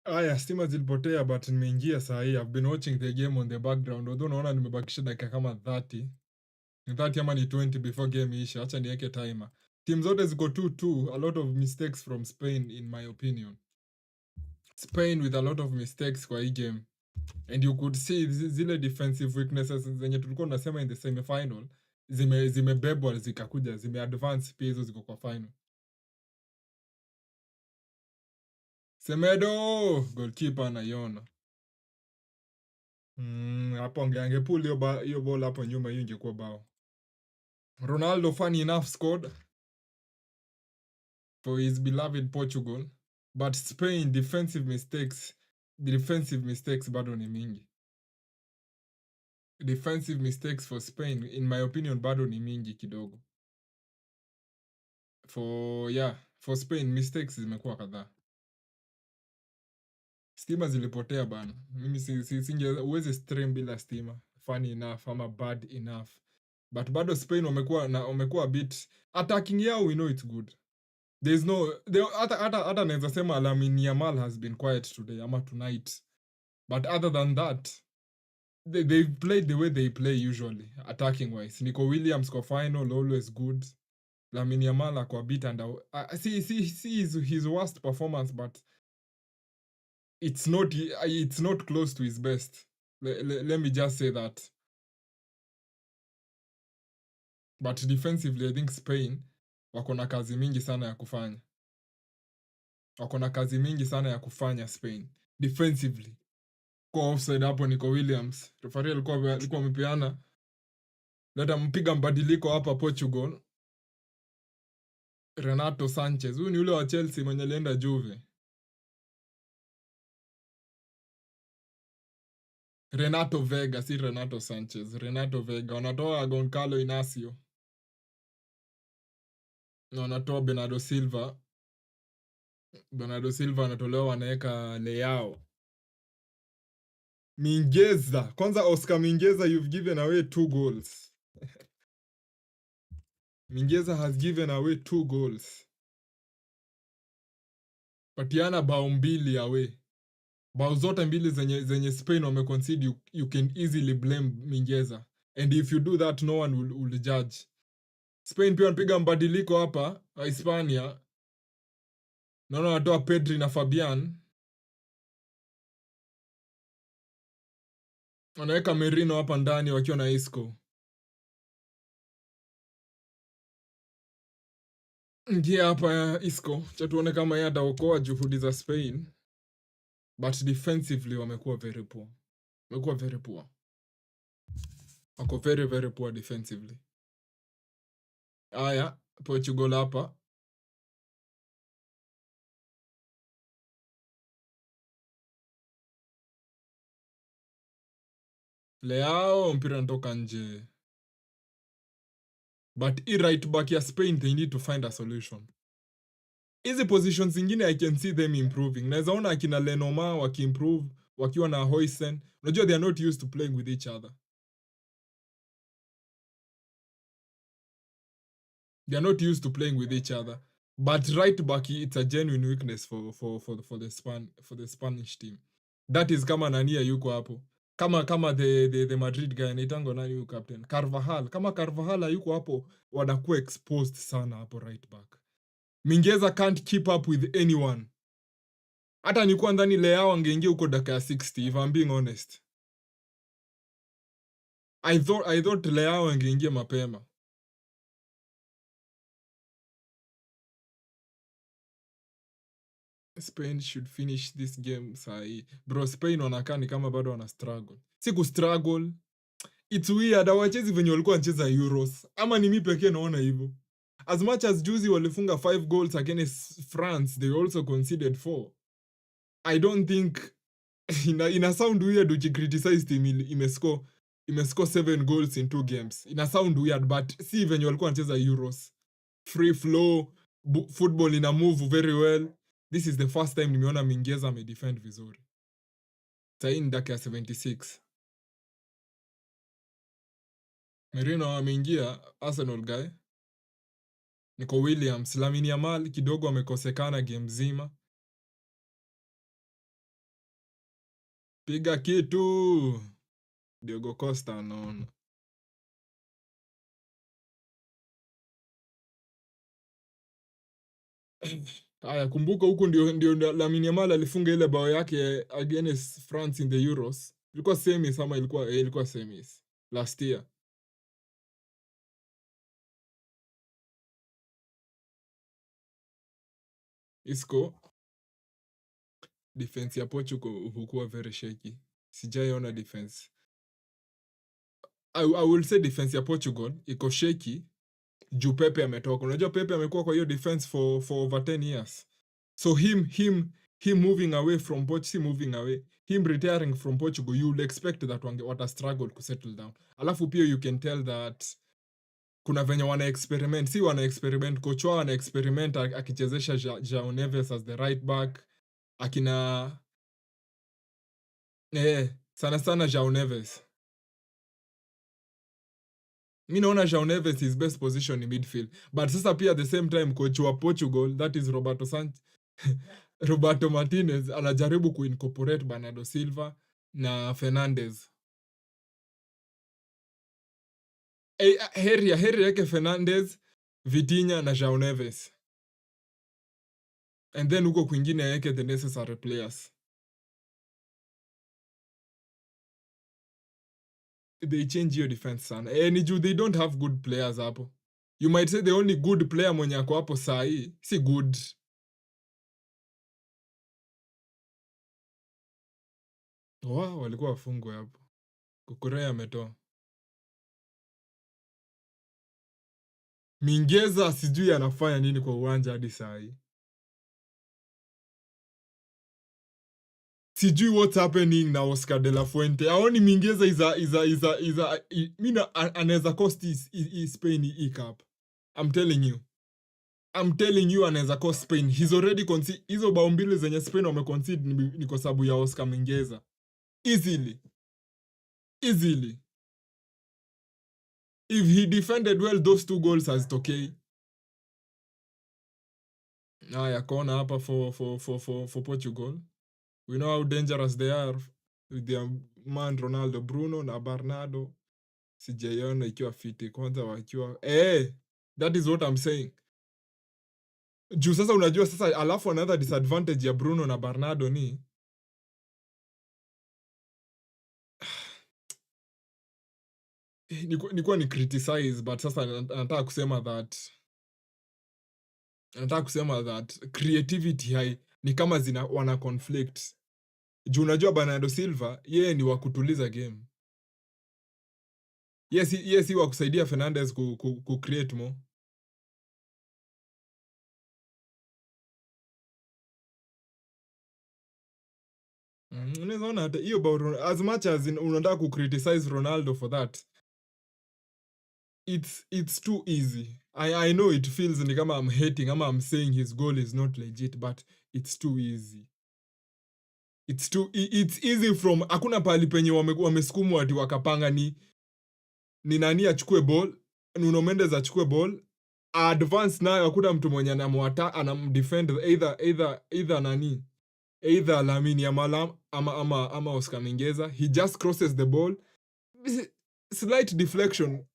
Aya, stima zilipotea but nimeingia saa hii. I've been watching the game on the background. Although naona nimebakisha dakika kama 30. Ni 30 ama ni 20 before game iishe. Acha niweke timer. Team zote ziko 2-2. A lot of mistakes from Spain in my opinion. Spain with a lot of mistakes kwa hii game. And you could see zile defensive weaknesses zenye tulikuwa tunasema in the semi-final zimebebwa zikakuja, zimeadvance pia hizo ziko kwa final. Semedo, goalkeeper anaiona. Hapo angepull hiyo ball hapo nyuma, hiyo ingekuwa bao. Ronaldo, funny enough, scored for his beloved Portugal, but Spain defensive mistakes bado ni mingi. Defensive mistakes for Spain in my opinion bado ni mingi kidogo. For Spain mistakes zimekuwa kadhaa. Stima zilipotea bana. Mimi uwezi stream bila stima. Funny enough ama bad enough. But bado Spain wamekuwa a bit attacking yao, we know it's good. There's no hata naweza sema Lamine Yamal has been quiet today ama tonight. But other than that, they've played the way they play usually, attacking wise. Nico Williams kwa final always good. Lamine Yamal ako a bit under. See his worst performance, but it's not close to his best. Let me just say that. But defensively, I think Spain wako na kazi mingi sana ya kufanya. Spain defensively. Kwa offside hapo Nico Williams. Referee alikuwa amepeana. Leta mpiga mbadiliko hapa Portugal. Renato Sanchez. Huyu ni ule wa Chelsea mwenye alienda Juve. Renato Vega, si Renato Sanchez. Renato Vega. Wanatoa Goncalo Inacio. Na wanatoa Bernardo Silva. Bernardo Silva anatolewa, wanaweka Leao. Mingeza. Kwanza Oscar Mingeza, you've given away 2 goals. Mingeza has given away 2 goals. Patiana bao mbili away. Bao zote mbili zenye Spain wameconcede, you can easily blame Mingeza. And if you do that, no one will judge. Spain pia wanapiga mbadiliko hapa, Hispania. Naona wanatoa Pedri na Fabian. Wanaweka Merino hapa ndani wakiwa na Isco. Ngia hapa Isco. Cha tuone kama yeye ataokoa juhudi za Spain. But defensively wamekuwa very poor. Wako very, very poor defensively. Aya, Portugal hapa. Leao, mpira ntoka nje. But right back ya Spain, they need to find a solution. Hizi positions zingine I can see them improving. Naweza ona akina Lenoma wakiimprove, wakiwa na Hoysen. Unajua they are not used to playing with each other. But right back, it's a genuine weakness for the Spanish team. That is kama nania yuko hapo. Kama the Madrid guy anaitangwa nani huyu captain? Carvajal. Kama Carvajal yuko hapo, wanakuwa exposed sana hapo right back. Mingeza can't keep up with anyone. Hata nilikuwa ndani Leao angeingia huko dakika 60, if I'm being honest. I thought Leao angeingia mapema. Spain should finish this game sahi. Bro, Spain wanakaa ni kama bado wana struggle. Si ku struggle. It's weird. Hawachezi venye walikuwa wanacheza Euros. Ama ni mimi pekee naona hivyo. As much as juzi walifunga 5 goals against France, they also conceded 4. I don't think ina sound weird ukicriticize team imescore 7 goals in 2 games. Ina sound weird, but si venye walikuwa wanacheza Euros. Free flow, football ina move very well. This is the first time nimeona Mingeza amedefend vizuri. Sahi dakika 76. Merino ameingia, Arsenal guy. Nico Williams, Lamine Yamal kidogo amekosekana game zima. Piga kitu. Diogo Costa anaona. Haya, kumbuka huku ndio Lamine Yamal alifunga ile bao yake against France in the Euros. Ilikuwa semis ama ilikuwa semis last year. Isco defense ya Portugal hukuwa very shaky. Sijaiona defense. I will say defense ya Portugal iko shaky juu Pepe ametoka. Unajua Pepe amekuwa kwa hiyo defense for over 10 years. So him moving away from Portugal, him retiring from Portugal, you will expect that wata struggle to settle down. Alafu pia you can tell that kuna venye wana experiment, coach wao wana experiment akichezesha João Neves as the right back, akina sana João Neves. Mi naona João Neves his best position in midfield, but sasa pia at the same time coach wa Portugal, that is Roberto Martinez anajaribu kuincorporate Bernardo Silva na Fernandes. Heri yake Fernandes, Vitinha na João Neves. And then huko kwingine yake the necessary players. They change your defense sana. Ni juu they don't have good players hapo. You might say the only good player mwenye ako hapo sahi, si good. Walikuwa wafungwe hapo. Kukurea ametoa. Mingeza sijui anafanya nini kwa uwanja hadi sahi. Sijui what's happening na Oscar De La Fuente. Aoni Mingeza anaweza cost Spain hii cup. I'm telling you anaweza cost Spain. He's already conceded. Hizo bao mbili zenye Spain wameconcede ni kwa sababu ya Oscar Mingeza. Easily. If he defended well, those 2 goals is okay. Haya, kona hapa for Portugal. We know how dangerous they are with their man Ronaldo, Bruno na Bernardo. Sijaiona ikiwa fiti kwanza wakiwa that is what I'm saying. Juu sasa unajua sasa, alafu another disadvantage ya Bruno na Bernardo ni nikuwa ni criticize, but sasa nataka kusema that creativity ni kama wana conflict. Juu unajua Bernardo Silva yeye ni wa kutuliza game. Yes, wa kusaidia Fernandes ku create more. Unaona hata hiyo as much as unataka ku criticize Ronaldo for that, it's too easy. I know it feels ni kama I'm hating ama I'm saying his goal is not legit, but it's too easy. It's easy from hakuna pali penye wamesukumwa ati wakapanga ni nani achukue ball, Nuno Mendes achukue ball, advance nayo hakuna mtu mwenye anamdefend either Lamine Yamal ama Oscar Mingeza. He just crosses the ball, slight deflection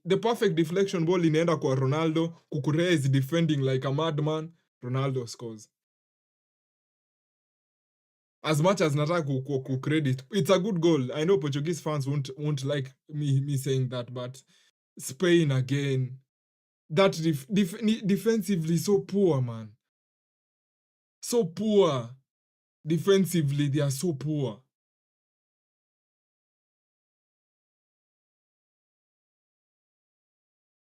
the perfect deflection ball inaenda kwa Ronaldo. Kukurea is defending like a madman, Ronaldo scores. As much as nataka ku credit, it's a good goal. I know Portuguese fans won't like me saying that, but Spain again, that defensively so poor, man. So poor. Defensively they are so poor.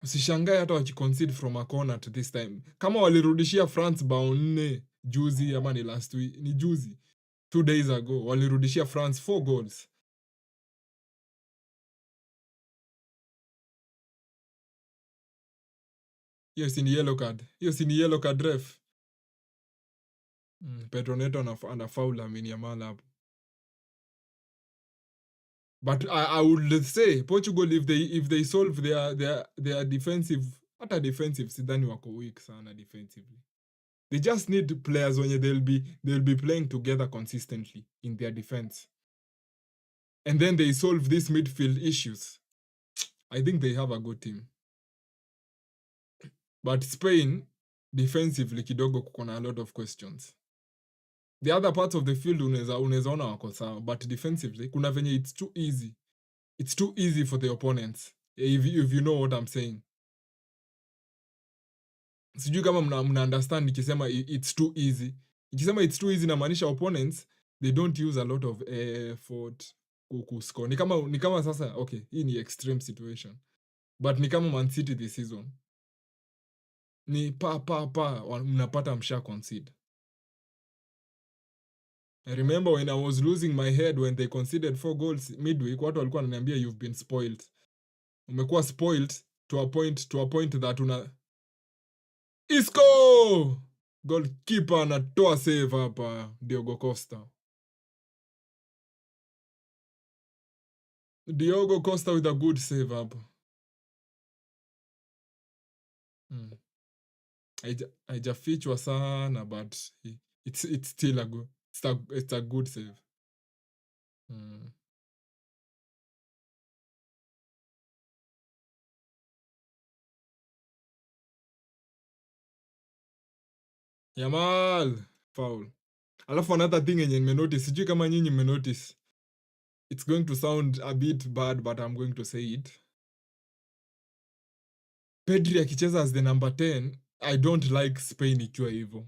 Usishangae hata wakiconcede from a corner to this time. Kama walirudishia France bao 4 juzi ama ni last week, ni juzi 2 days ago, walirudishia France 4 goals. Hiyo si ni yellow card ref. Pedro Neto ana foul Lamine Yamal hapo. But I would say Portugal, if they solve their defensive, hata defensive sidhani wako weak sana defensively. They just need players wenye they'll be playing together consistently in their defense. And then they solve these midfield issues. I think they have a good team. But Spain, defensively kidogo kuko na a lot of questions. The other parts of the field unaweza ona wako sawa, but defensively kuna venye it's too easy. It's too easy for the opponents. If you know what I'm saying. Sijui kama mna understand nikisema it's too easy. Nikisema it's too easy namaanisha opponents they don't use a lot of effort kuscore. Ni kama sasa okay, hii ni extreme situation. But ni kama Man City this season. Ni mnapata msha concede. I remember when I was losing my head when they conceded 4 goals midweek, watu walikuwa wananiambia you've been spoiled. Umekuwa spoiled to a point that Isco! Goalkeeper anatoa save hapa, Diogo Costa. Diogo Costa with a good save hapa. Haijafichwa sana but it's still a good save. Yamal foul. Alafu another thing yenye nimenotice, sijui kama nyinyi mmenotice. It's going to sound a bit bad but I'm going to say it. Pedri akicheza as the number 10, I don't like Spain ikiwa hivyo.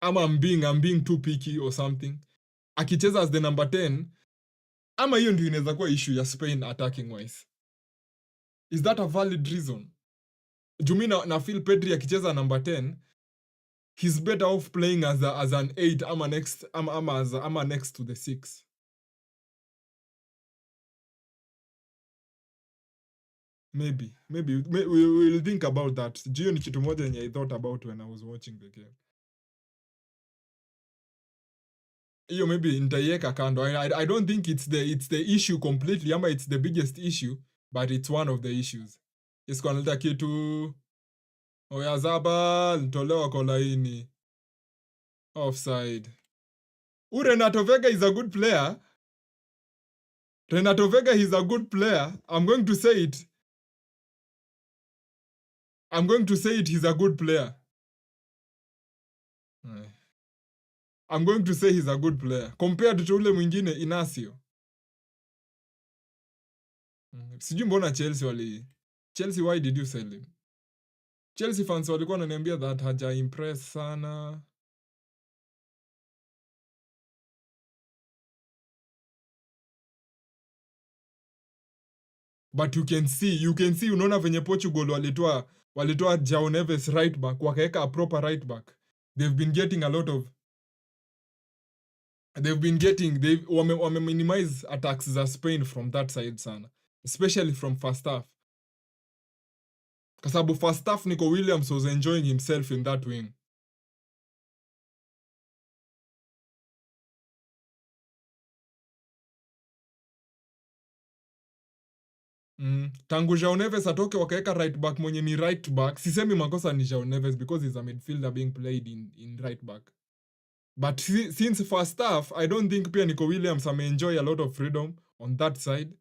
Ama I'm being too picky or something. Akicheza as the number 10, ama hiyo ndio inaweza kuwa issue ya Spain attacking wise. Is that a valid reason? Jumi na feel Pedri akicheza number 10, he's better off playing as an 8 ama next to the 6. Maybe we'll think about that. Jiyo ni kitu moja yenye I thought about when I was watching the game. Hiyo maybe nitaiweka kando. I don't think it's the issue completely ama it's the biggest issue, but it's one of the issues. Isiko analeta kitu Oyarzabal tolewa kwa laini. Offside. Renato Vega is a good player. Renato Vega is a good player. I'm going to say it. He's a good player. I'm going to say he's a good player. Compared to ule mwingine Inacio. Sijui mbona Chelsea, why did you sell him? Chelsea fans walikuwa wananiambia that haja impress sana. But you can see unaona venye Portugal walitoa João Neves right back, wakaeka a proper right back. They've been getting wame minimize attacks za Spain from that side sana, especially from first half. Kwa sababu first half Nico Williams was enjoying himself in that wing. Tangu João Neves atoke wakaeka right back mwenye ni right back. Sisemi makosa ni João Neves because he's a midfielder being played in right back. But since first half, I don't think pia Nico Williams enjoy a lot of freedom on that side.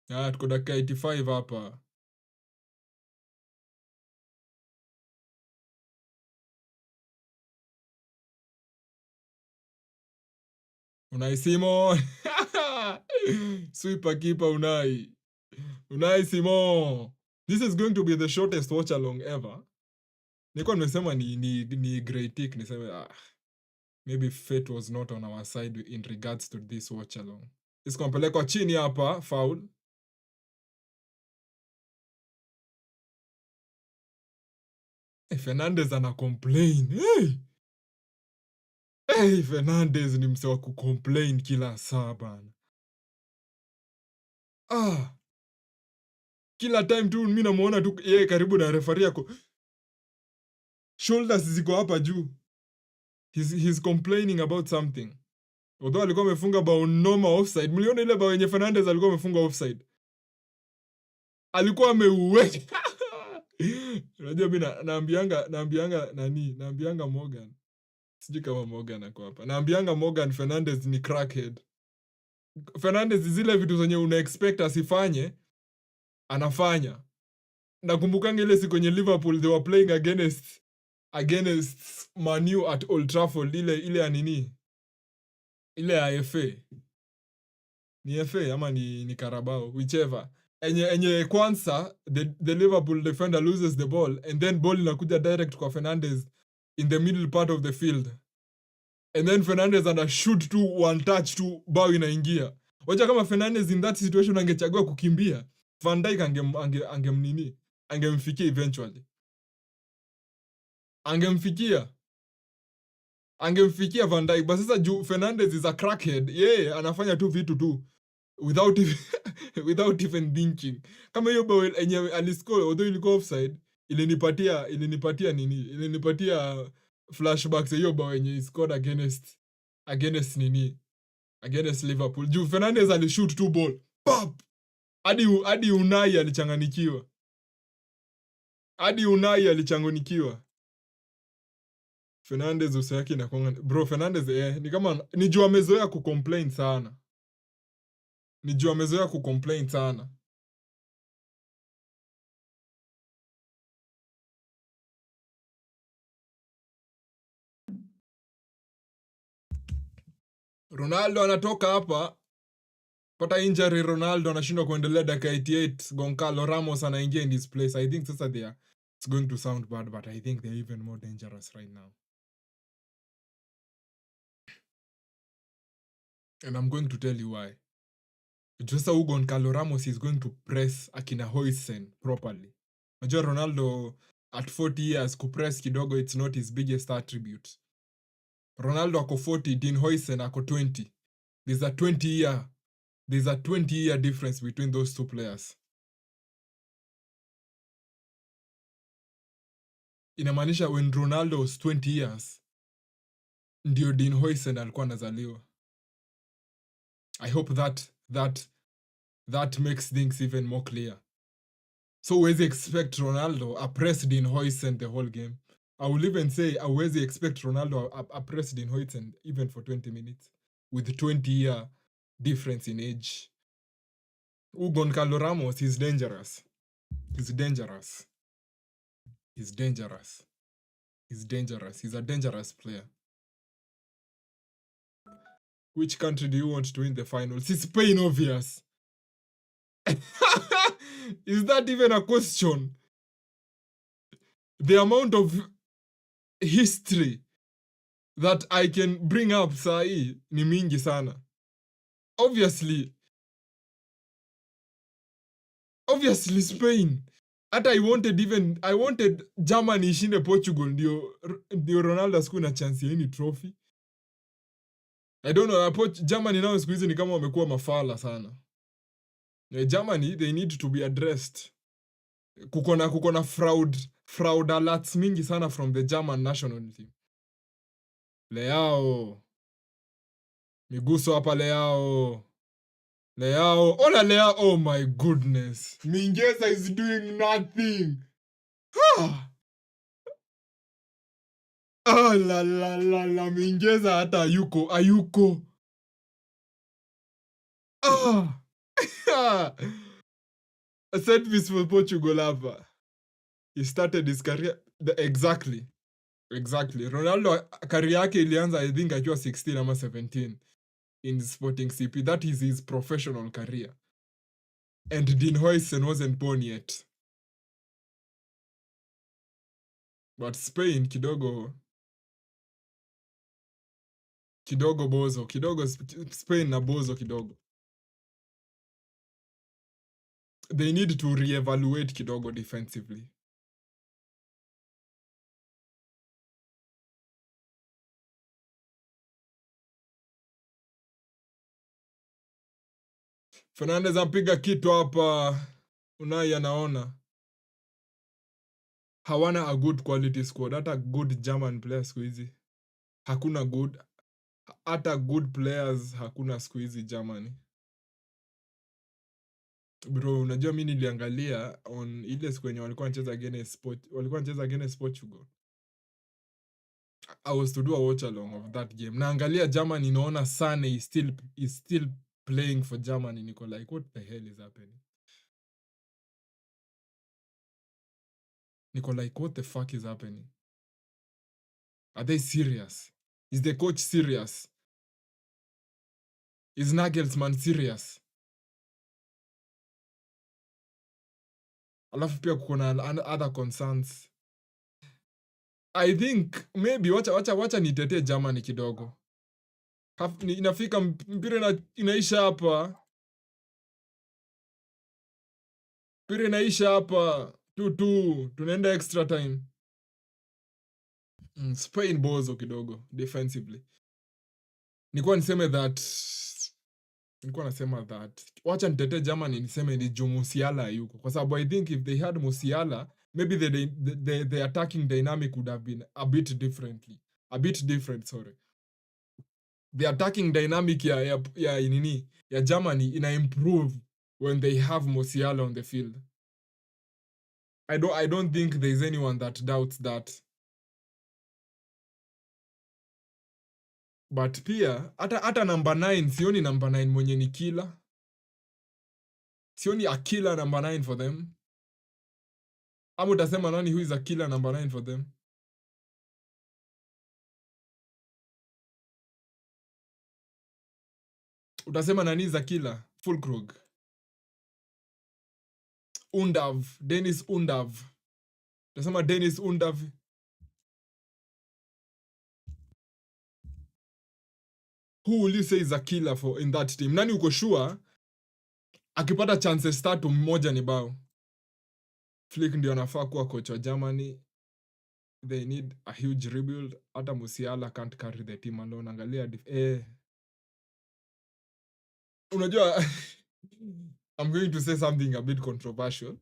Tuko dakika 85 hapa. Unai Simon. Sweeper keeper Unai Simon. This is going to be the shortest watch along ever. Nilikuwa nimesema ni great tick, niseme maybe fate was not on our side in regards to this watch along. Iskompelekwa chini hapa, foul. Fernandez ana complain. Hey, Fernandez ni mse wa kucomplain kila saa bana. Kila time tu mimi namuona tu yeye karibu na referee yako. Shoulders ziko hapa juu. He's complaining about something. Although alikuwa amefunga bao noma offside. Mliona ile bao yenye Fernandes alikuwa amefunga offside. Alikuwa ameuweka. Unajua mimi naambianga Morgan. Sijui kama Morgan ako hapa. Naambianga Morgan Fernandes ni crackhead. Fernandes zile vitu zenye una expect asifanye anafanya. Nakumbukanga ile siku kwenye Liverpool they were playing against Man U at Old Trafford, ile ya nini? Ile ya FA. Ni FA ama ni Carabao, whichever. Enye kwanza the Liverpool defender loses the ball and then ball inakuja direct kwa Fernandes in the middle part of the field. And then Fernandes ana shoot tu one touch tu bao inaingia. Wacha kama Fernandes in that situation angechagua kukimbia, Van Dijk angemfikia eventually. Angemfikia Van Dijk. But sasa juu Fernandes is a crackhead, anafanya tu vitu tu without even thinking. Kama hiyo bao enye aliscore although ilikuwa offside, ilinipatia flashbacks hiyo bao enye scored against Liverpool. Juu Fernandes alishoot tu ball. Pop! Hadi Unai alichanganikiwa. Fernandes uso yake inakuanga bro. Fernandes ni kama ni juu amezoea kucomplain sana. Ronaldo anatoka hapa, pata injury. Ronaldo anashindwa kuendelea dakika 88. Goncalo Ramos anaingia in his place. I think sasa it's going to sound bad, but I think they're even more dangerous right now. And I'm going to tell you why. Just how Goncalo Ramos is going to press akina Huijsen properly. Unajua Ronaldo at 40 years kupress kidogo, it's not his biggest attribute. Ronaldo ako 40, Dean Huijsen ako 20. There's a 20-year difference between those two players. Inamaanisha when Ronaldo was 20 years, ndio Dean Huijsen alikuwa anazaliwa. I hope that makes things even more clear. So huwezi expect Ronaldo appress Dean Huijsen the whole game. I will even say huwezi expect Ronaldo appress Dean Huijsen even for 20 minutes with 20-year difference in age. Goncalo Ramos is dangerous. He's a dangerous player. Which country do you want to win the finals? It's Spain, obvious. Is that even a question? The amount of history that I can bring up sahi ni mingi sana. Obviously Spain. Hata I wanted Germany ishinde Portugal ndio Ronaldo siku na chance ya hii trophy. I don't know, Germany now siku hizi ni kama wamekuwa mafala sana. Germany, they need to be addressed. Kuko na fraud alerts mingi sana from the German national team. Leao. Miguso hapa Leao. Ola Leao, oh my goodness. Mingueza is doing nothing. La Mingueza hata ayuko. A set piece for Portugal hapa. He started his career exactly. Ronaldo career yake ilianza I think akiwa 16 ama 17 in Sporting CP. That is his professional career. And Dean Huijsen wasn't born yet. But Spain kidogo bozo. Spain na bozo kidogo. They need to reevaluate kidogo defensively. Fernandes apiga kitu hapa. Unai anaona. Hawana a good quality squad. Hata good German players siku hizi. Hakuna good. Hata good players hakuna siku hizi Germany. Bro, unajua mimi niliangalia on ile siku yenye walikuwa wanacheza against Portugal. I was to do a watch along of that game. Naangalia Germany, naona Sane is still playing for Germany. Niko like, what the hell is happening? Niko like, what the fuck is happening? Are they serious? Is the coach serious? Is Nagelsmann serious? Alafu pia kuko na other concerns. I think maybe wacha nitetee Germany kidogo. Inafika mpira inaisha hapa. Mpira inaisha hapa. 2-2. Tunaenda extra time. Spain bozo kidogo defensively. Nilikuwa nasema that wacha nitetee Germany, niseme ni juu Musiala yuko, kwa sababu I think if they had Musiala maybe the attacking dynamic would have been a bit different, sorry. The attacking dynamic ya Germany ina improve when they have Musiala on the field. I don't think there's anyone that doubts that. But pia hata number 9, sioni number 9 mwenye ni killer. Sioni a killer number 9 for them. Ama utasema nani who is a killer number 9 for them? Utasema nani is a killer? Fulkrug. Dennis Undav. Utasema Dennis Undav. Who will you say is a killer for in that team? Nani uko sure akipata chances 3 mmoja ni bao? Flick ndio anafaa kuwa coach wa Germany. They need a huge rebuild. Hata Musiala can't carry the team alone. Angalia unajua I'm going to say something a bit controversial,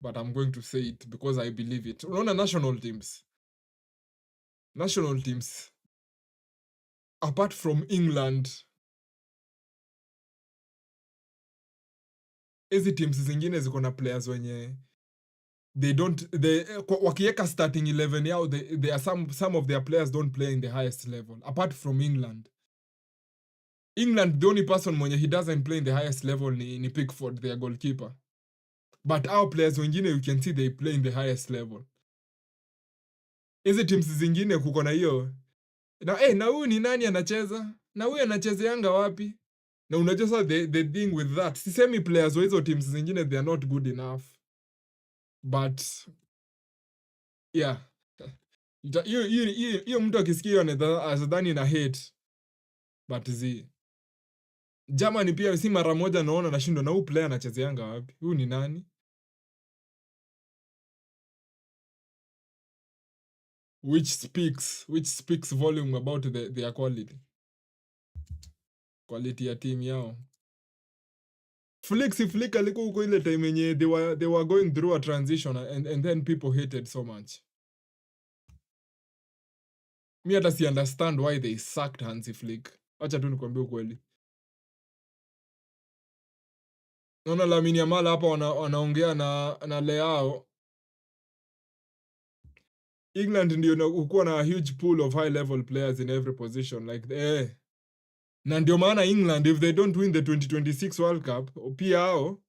but I'm going to say it because I believe it. Unaona national teams apart from England, hizi teams zingine ziko na players wenye wakiweka starting 11 yao, they are some of their players don't play in the highest level apart from England. The only person mwenye he doesn't play in the highest level ni Pickford, their goalkeeper. But our players wengine you can see they play in the highest level. Hizi teams zingine kuko na hiyo na huyu ni nani anacheza? Na huyu anachezeanga wapi? Na unajua sasa the thing with that, sisemi players wa hizo teams zingine they are not good enough. But yeah. Hiyo mtu akisikia hiyo anadhani na hate. But Germany pia si mara moja naona nashindwa na huyu player anachezeanga wapi? Huyu ni nani? Which speaks volume about their quality ya team yao. Flick alikuwa huko ile time yenye they were going through a transition and then people hated so much. Mi hata si understand why they sacked Hansi Flick. Acha tu nikwambie ukweli. Naona Lamine Yamal hapa wanaongea na Leao. England ndio ukuwa na a huge pool of high level players in every position like na ndio maana England if they don't win the 2026 World Cup pia hao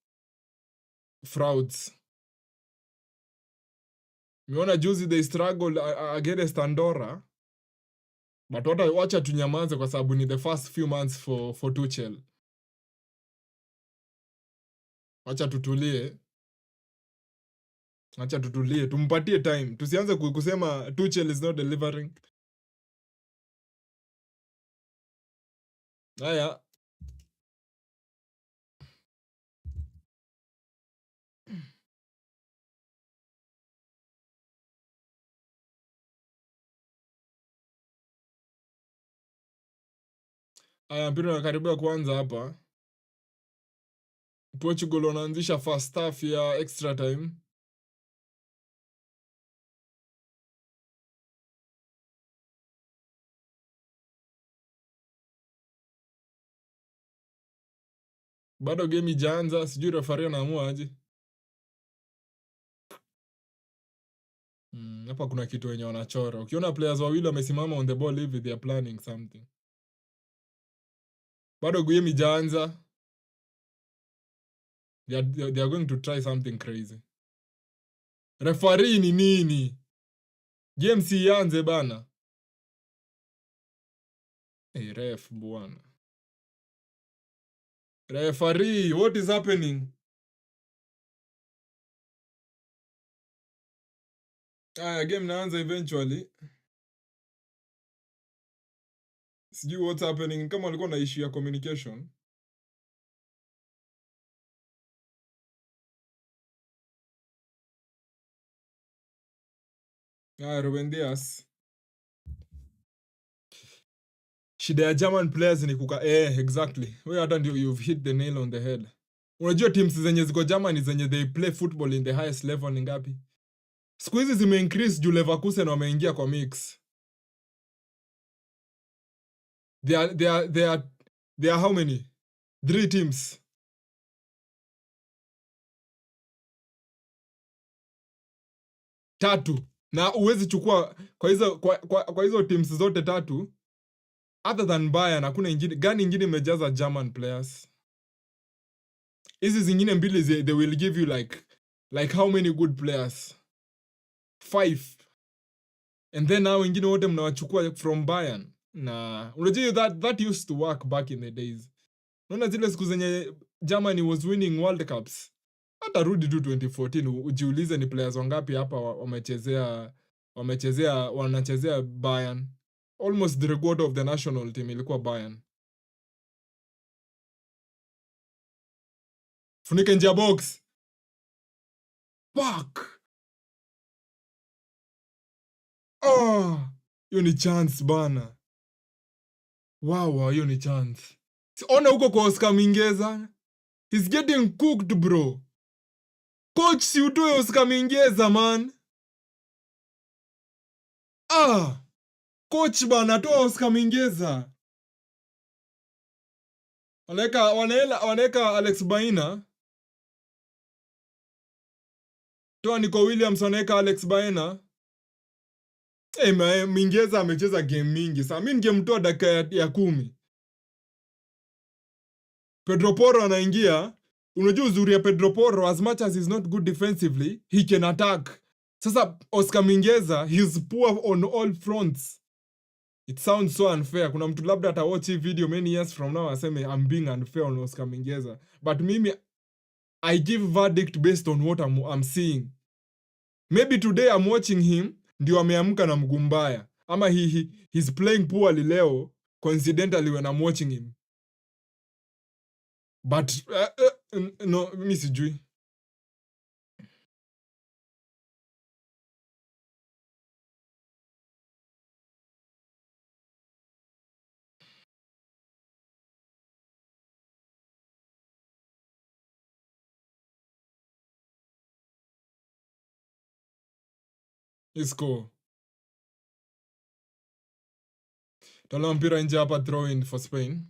frauds. Miona juzi they struggled against Andorra, but wacha tunyamaze kwa sababu ni the first few months for Tuchel. Wacha tutulie, tumpatie time. Tusianze kusema Tuchel is not delivering. Haya. Haya, mpira unakaribia kuanza hapa. Portugal wanaanzisha first half ya extra time. Bado game ijaanza, sijui referee anaamua aje. Hapa kuna kitu wenye wanachora. Ukiona players wawili wamesimama on the ball hivi, they are planning something. Bado game ijaanza. They are going to try something crazy. Referee ni nini? Game si ianze bana. Hey, ref bwana. Referee, what is happening? Game naanza eventually. Sijui what's happening. Kama walikuwa na issue ya communication. Ruben Dias. Shida ya German players ni exactly. Wewe hata ndio you've hit the nail on the head. Unajua teams zenye ziko Germany zenye they play football in the highest level ni ngapi? Siku hizi zime increase juu Leverkusen wameingia kwa mix. They are how many? 3 teams. Tatu. Na uwezi chukua kwa hizo teams zote tatu. Other than Bayern, hakuna ingine gani ingine imejaza German players. Hizi zingine mbili they will give you like how many good players? 5. And then now wengine wote mnawachukua from Bayern. Na unajua that used to work back in the days. Unaona zile siku zenye Germany was winning World Cups. Hata rudi tu 2014 ujiulize ni players wangapi hapa wanachezea Bayern. Almost the record of the national team ilikuwa Bayern. Funike nje ya box. Fuck. Hiyo ni chance bana. Wow, hiyo ni chance. Ona huko kwa Oscar Mingeza. He's getting cooked, bro. Coach, si utoe Oscar Mingeza, man. Coach bana, toa Oscar Mingeza. Wanaweka Alex Baina. Toa Nico Williams, wanaweka Alex Baina. Mingeza amecheza game mingi. Sasa mimi ningemtoa dakika ya 10. Pedro Porro anaingia. Unajua uzuri ya Pedro Porro, as much as he's not good defensively, he can attack. Sasa Oscar Mingeza, he's poor on all fronts. It sounds so unfair. Kuna mtu labda atawatch hii video many years from now aseme I'm being unfair on Oscar Mingeza. But mimi, I give verdict based on what I'm seeing. Maybe today I'm watching him, ndio ameamka na mguu mbaya. Ama he's playing poorly leo, coincidentally when I'm watching him. But, no, mimi sijui. Isko. Tola mpira nje hapa, throw in for Spain.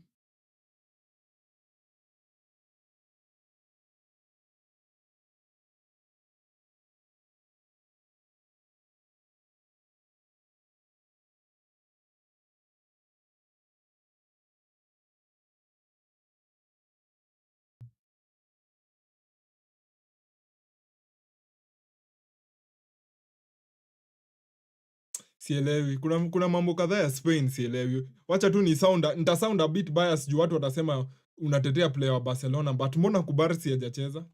Sielewi. Kuna mambo kadhaa ya Spain sielewi. Wacha tu nita sound a bit biased juu watu watasema unatetea player wa Barcelona, but mbona Kubarsi hajacheza?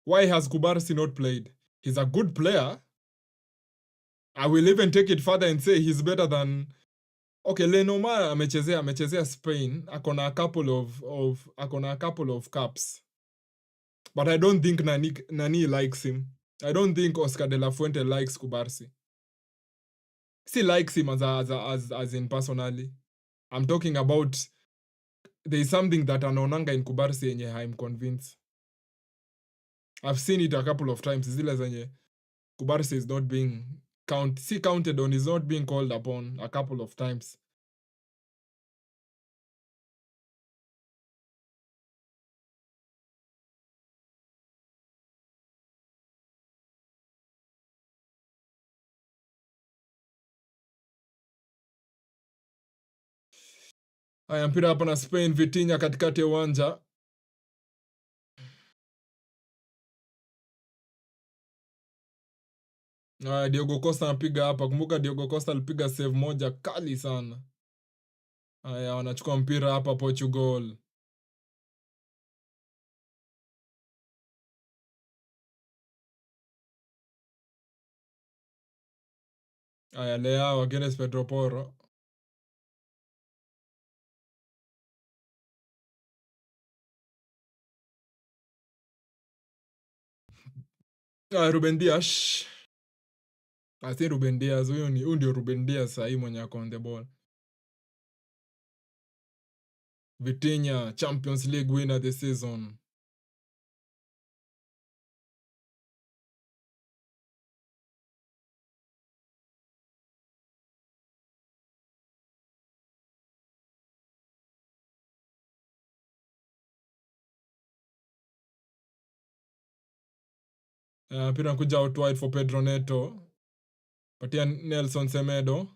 Why has Kubarsi not played? He's a good player. I will even take it further and say he's better than Okay, Lenormand amechezea Spain. Akona a couple of caps. But I don't think Nani likes him. I don't think Oscar de la Fuente likes Kubarsi. She likes him as in personally. I'm talking about there is something that anaonanga in Kubarsi yenye I'm convinced. I've seen it a couple of times. Zile zenye Kubarsi is not being counted on, is not being called upon a couple of times. Haya, mpira hapa na Spain, Vitinha katikati ya uwanja. Haya, Diogo Costa anapiga hapa. Kumbuka Diogo Costa alipiga save moja kali sana. Haya, wanachukua mpira hapa Portugal. Haya, Leao against Pedro Porro. Haya, Ruben Dias. Si Ruben Dias, huyu ndio Ruben Dias sahi mwenye ako on the ball. Vitinha, Champions League winner this season. Mpira kuja out wide for Pedro Neto. Patia Nelson Semedo.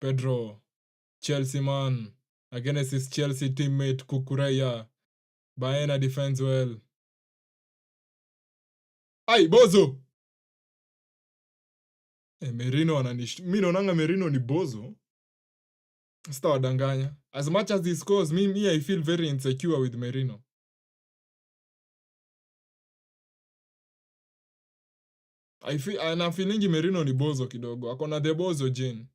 Pedro. Chelsea man. Against his Chelsea teammate Kukureya. Baena defends well. Ai, Bozo! Merino ananish. Mimi naonanga Merino ni Bozo. Sitawadanganya. As much as he scores, me I feel very insecure with Merino. Ana feelingi Merino ni Bozo kidogo. Ako na the Bozo gene.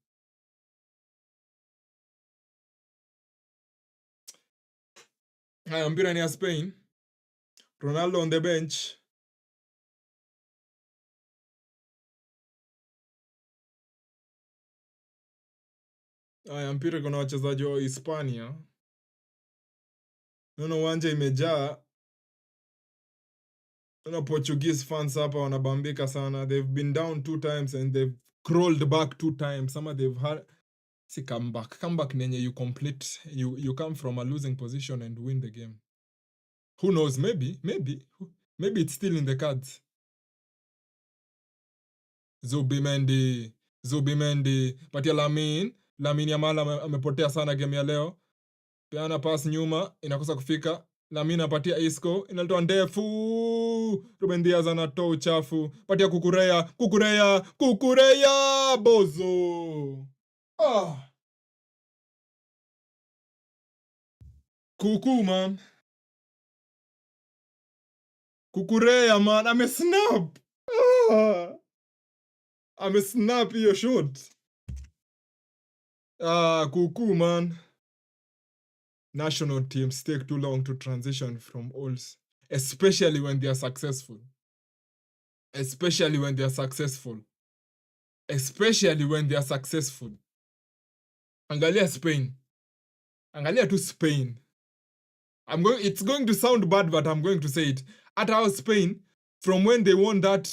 Haya, mpira ni ya Spain. Ronaldo on the bench. Haya, mpira kuna wachezaji wa Hispania. Naona uwanja imejaa. Naona Portuguese fans hapa wanabambika sana. They've been down 2 times and they've crawled back 2 times. Some they've had come back. Come back nenye you complete. You come from a losing position and win the game. Who knows? Maybe it's still in the cards. Zubimendi. Patia Lamine Yamal amepotea sana game ya leo. Peana pass nyuma, inakosa kufika. Lamine apatia Isco, inalitoa ndefu. Ruben Dias anatoa uchafu. Patia Kukureya, Bozo. Kuku man. Kukureya man, amesnap. Amesnap hiyo shot. Kuku man. National teams take too long to transition from olds, especially when they are successful. Especially when they are successful. Angalia Spain. Angalia to Spain. It's going to sound bad, but I'm going to say it. At our Spain, from when they won that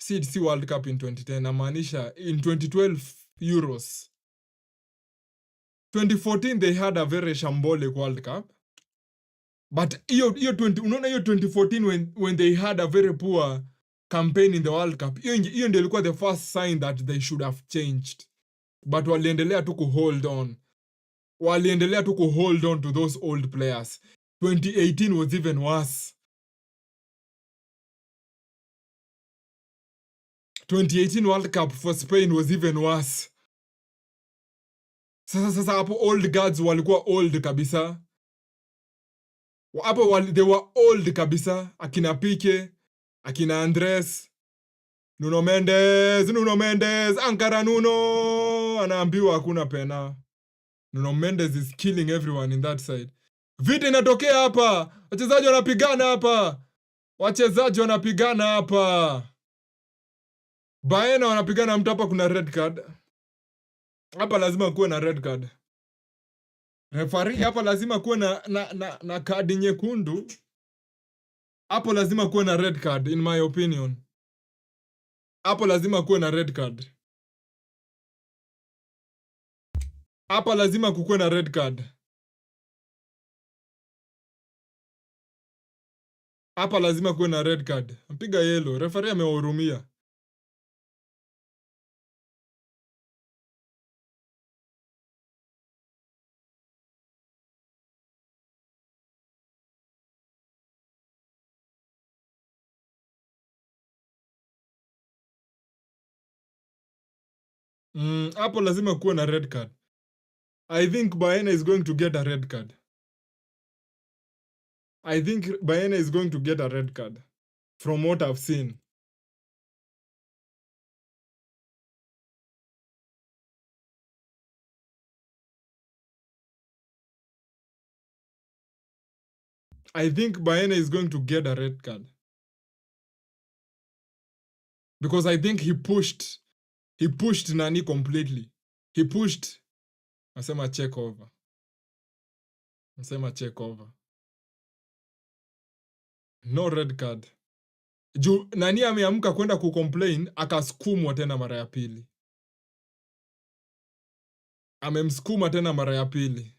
CDC World Cup in 2010, Amanisha, in 2012 Euros. 2014 they had a very shambolic World Cup. But year 2014 when they had a very poor campaign in the World Cup, hiyo ndio ilikuwa the first sign that they should have changed. But waliendelea tu hold on to those old players. 2018 was even worse. 2018 World Cup for Spain was even worse. Sasa hapo old guards walikuwa old kabisa. Hapo they were old kabisa. Akina Pique, akina Andres, Nuno Mendes, Ankara Nuno, anaambiwa hakuna pena. Nuno Mendes is killing everyone in that side. Vita inatokea hapa. Wachezaji wanapigana hapa. Baena wanapigana mtu hapa, kuna red card. Hapa lazima kuwe na red card. Referee hapa lazima kuwe na kadi nyekundu. Hapo lazima kuwe na red card in my opinion. Hapo lazima kuwe na red card. Hapa lazima kukuwe na red card. Hapa lazima kuwe na red card. Mpiga yellow. Referee amewahurumia. Hapo lazima kuwe na red card. I think Baena is going to get a red card. I think Baena is going to get a red card from what I've seen. I think Baena is going to get a red card. Because I think he pushed Nani completely. He pushed. Nasema check over. No red card. Juu Nani ameamka kwenda kucomplain, akasukumwa tena mara ya pili. Amemsukuma tena mara ya pili.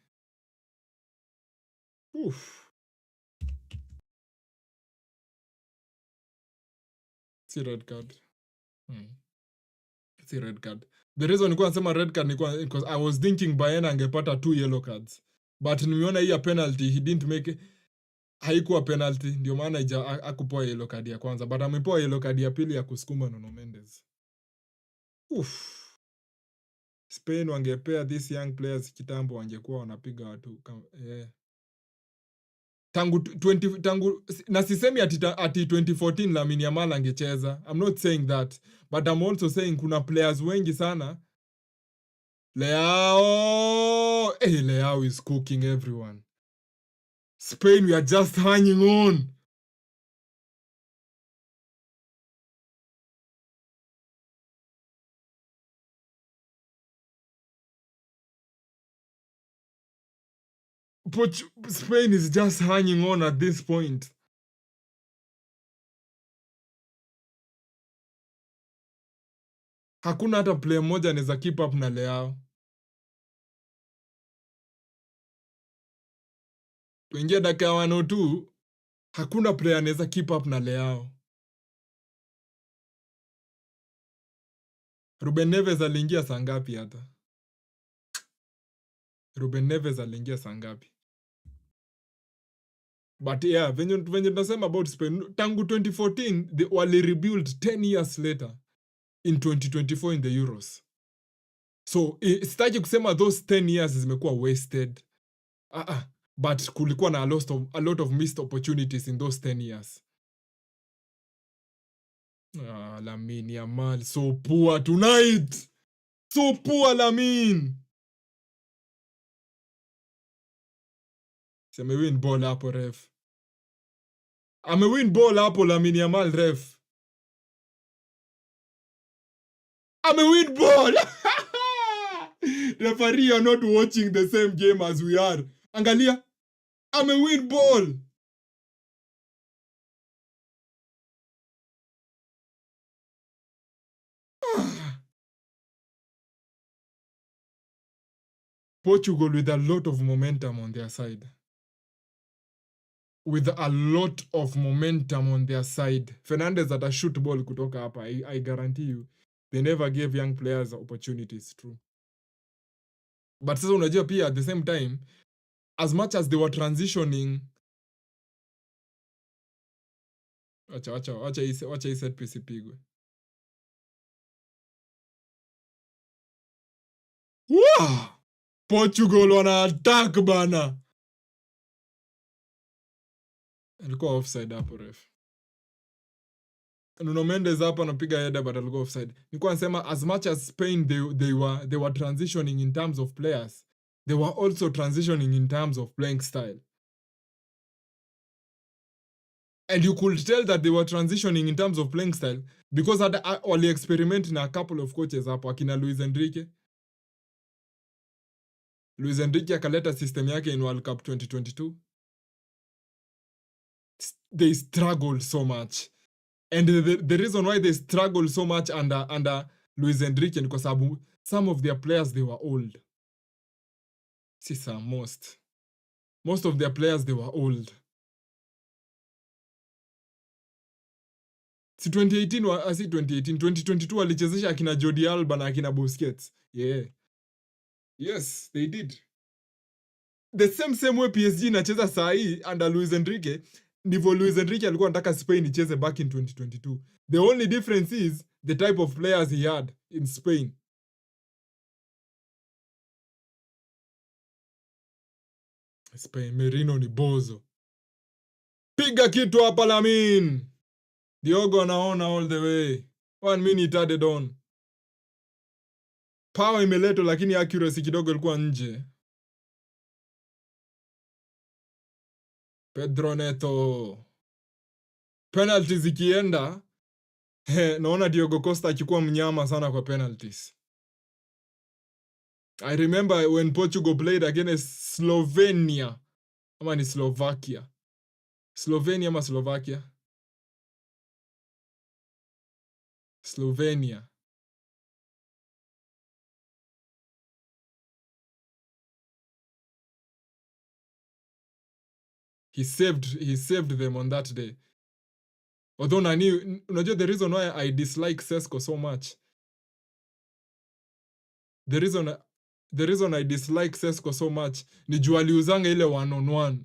Si red card. Si red card. The reason nilikuwa nasema red card ni because I was thinking Baena angepata 2 yellow cards. But nimeona hii ya penalty, he didn't make haikuwa penalty, ndio maana hakupewa yellow card ya kwanza, but amepewa yellow card ya pili ya kusukuma Nuno Mendes. Spain wangepea these young players kitambo, wangekuwa wanapiga watu tangu na sisemi ati 2014 Lamine Yamal angecheza. I'm not saying that, but I'm also saying kuna players wengi sana. Leao is cooking everyone. Spain, we are just hanging on. But Spain is just hanging on at this point. Hakuna hata player moja anaweza keep up na Leao. Tuingia dakika 102, hakuna player anaweza keep up na Leao. Ruben Neves aliingia saa ngapi hata? Ruben Neves aliingia saa ngapi? But yeah, venye tunasema about Spain, tangu 2014 they wali rebuild 10 years later in 2024 in the Euros. So sitaki kusema those 10 years zimekuwa wasted. But kulikuwa na a lot of missed opportunities in those 10 years. Lamine Yamal, so poor tonight. So poor, Lamine. Si amewin ball hapo, ref. Amewin ball hapo, Lamine Yamal, ref. Amewin ball. Referee are not watching the same game as we are. Angalia. Amewin ball. Portugal with a lot of momentum on their side. With a lot of momentum on their side. Fernandes at a shoot ball kutoka hapa. I guarantee you. They never gave young players opportunities, true. But sasa unajua pia at the same time, as much as they were transitioning, wacha hii set piece ipigwe. Wow! Portugal wana attack bana. Alikuwa offside hapo, ref. Nuno Mendes hapa anapiga header but alikuwa offside. Nilikuwa nasema as much as Spain they were transitioning in terms of players, they were also transitioning in terms of playing style. And you could tell that they were transitioning in terms of playing style because wali experiment na a couple of coaches hapo, akina Luis Enrique. Luis Enrique akaleta system yake in World Cup 2022. They struggled so much. And the reason why they struggled so much under Luis Enrique ni kwa sababu some of their players, they were old. Most of their players, they were old. Si 2022 walichezesha akina Jordi Alba na akina Busquets. Yeah. Yes, they did. The same way PSG inacheza saa hii under Luis Enrique, ndivyo Luis Enrique alikuwa anataka Spain icheze back in 2022. The only difference is the type of players he had in Spain. Spain, Merino ni bozo. Piga kitu hapa Lamin. Diogo anaona all the way. 1 minute added on. Power imeletwa lakini accuracy kidogo ilikuwa nje. Pedro Neto. Penalties ikienda, naona Diogo Costa akikuwa mnyama sana kwa penalties. I remember when Portugal played against Slovenia. Ama ni Slovakia. Slovenia ama Slovakia? Slovenia. He saved them on that day. Although unajua the reason why I dislike Sesko so much. The reason I dislike Sesko so much ni juu aliuzanga ile 1-on-1.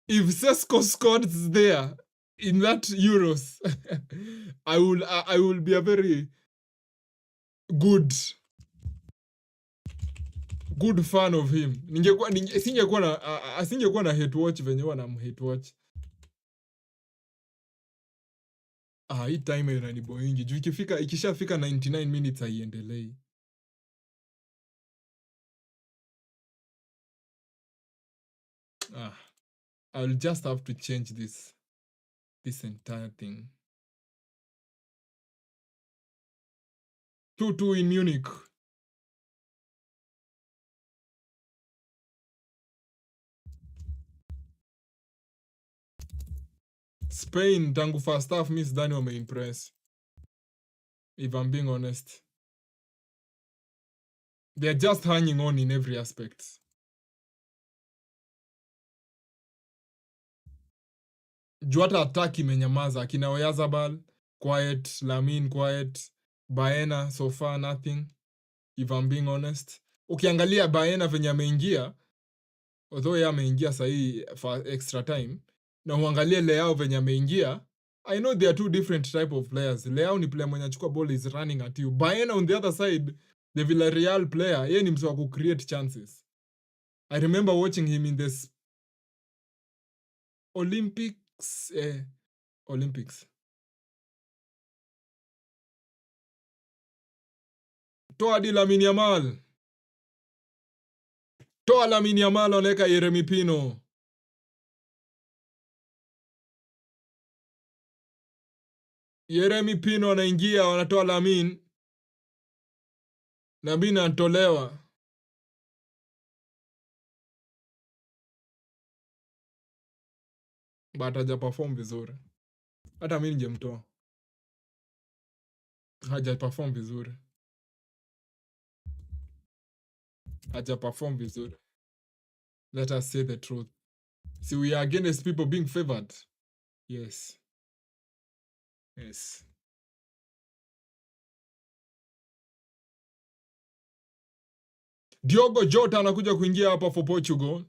If Sesko scored there in that Euros, I will be a very good fan of him. Asingekuwa na hate watch venye wana hate watch. Hii time inaniboingi juu ikishafika 99 minutes haiendelei. I'll just have to change this entire thing. 2-2 in Munich. Spain tangu first half mi sidhani wameimpress. If I'm being honest. They're just hanging on in every aspect. Juu hata attack imenyamaza. Akina Oyarzabal, quiet. Lamin, quiet. Baena, so far nothing. If I'm being honest. Ukiangalia Baena venye ameingia, although yeye ameingia sahi for extra time, na uangalie Leao venye ameingia, I know they are two different type of players. Leao ni player mwenye achukua ball is running at you. Baena on the other side, the Villarreal player, yeye ni mtu wa create chances. I remember watching him in this Olympics. Toa di Lamine Yamal. Toa Lamine Yamal oneka Yeremi Pino. Yeremi Pino anaingia, wanatoa Lamine. Lamine anatolewa. But haja perform vizuri. Hata mimi ningemtoa. Haja perform vizuri. Haja perform vizuri. Let us say the truth. See, we are against people being favored. Yes. Yes. Diogo Jota anakuja kuingia hapa for Portugal.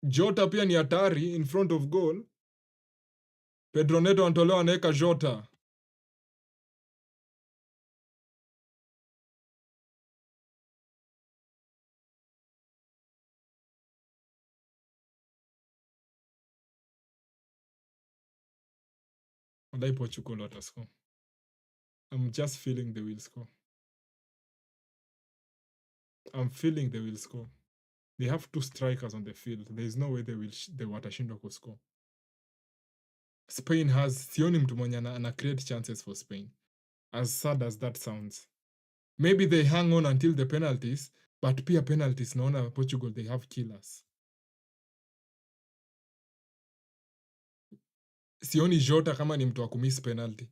Jota pia ni hatari in front of goal. Pedro Neto anatolewa anaweka Jota. Wadai Portugal watascore. I'm just feeling they will score. I'm feeling they will score. They have two strikers on the field. There is no way they watashindwa kuscore. Spain has sioni mtu mwenye ana create chances for Spain. As sad as that sounds. Maybe they hang on until the penalties, but pia penalties naona Portugal they have killers. Sioni Jota kama ni mtu wa kumiss penalty.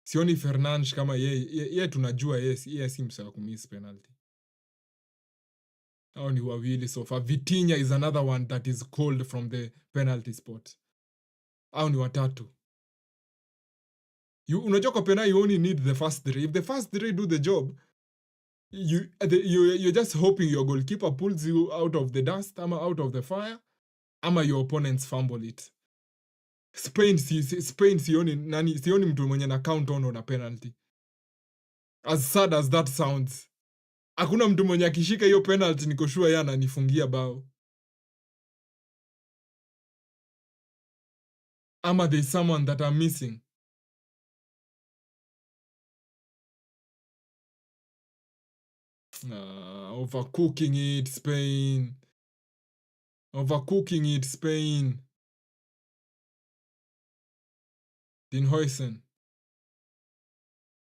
Sioni Fernandes kama yeye tunajua yeye si mtu wa kumiss penalty. Hao ni wawili so far. Vitinha is another one that is called from the penalty spot. Hao ni watatu. Unajua kwa penalty you only need the first three. If the first three do the job, you're just hoping your goalkeeper pulls you out of the dust ama out of the fire ama your opponents fumble it. Spain sioni mtu mwenye na count on na penalty. As sad as that sounds. Hakuna mtu mwenye akishika hiyo penalty niko sure yeye ananifungia bao. Ama there's someone that I'm missing. Overcooking it, Spain. Overcooking it, Spain. Dinhuisen.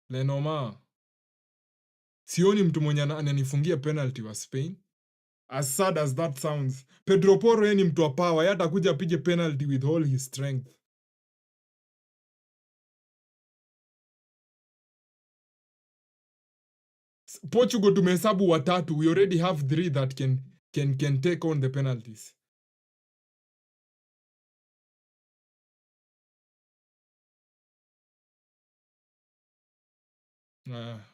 Lenormand. Sioni mtu mwenye ananifungia penalty wa Spain. As sad as that sounds. Pedro Porro yeye ni mtu wa power. Yeye atakuja apige penalty with all his strength. Portugal tumehesabu watatu. We already have 3 that can take on the penalties.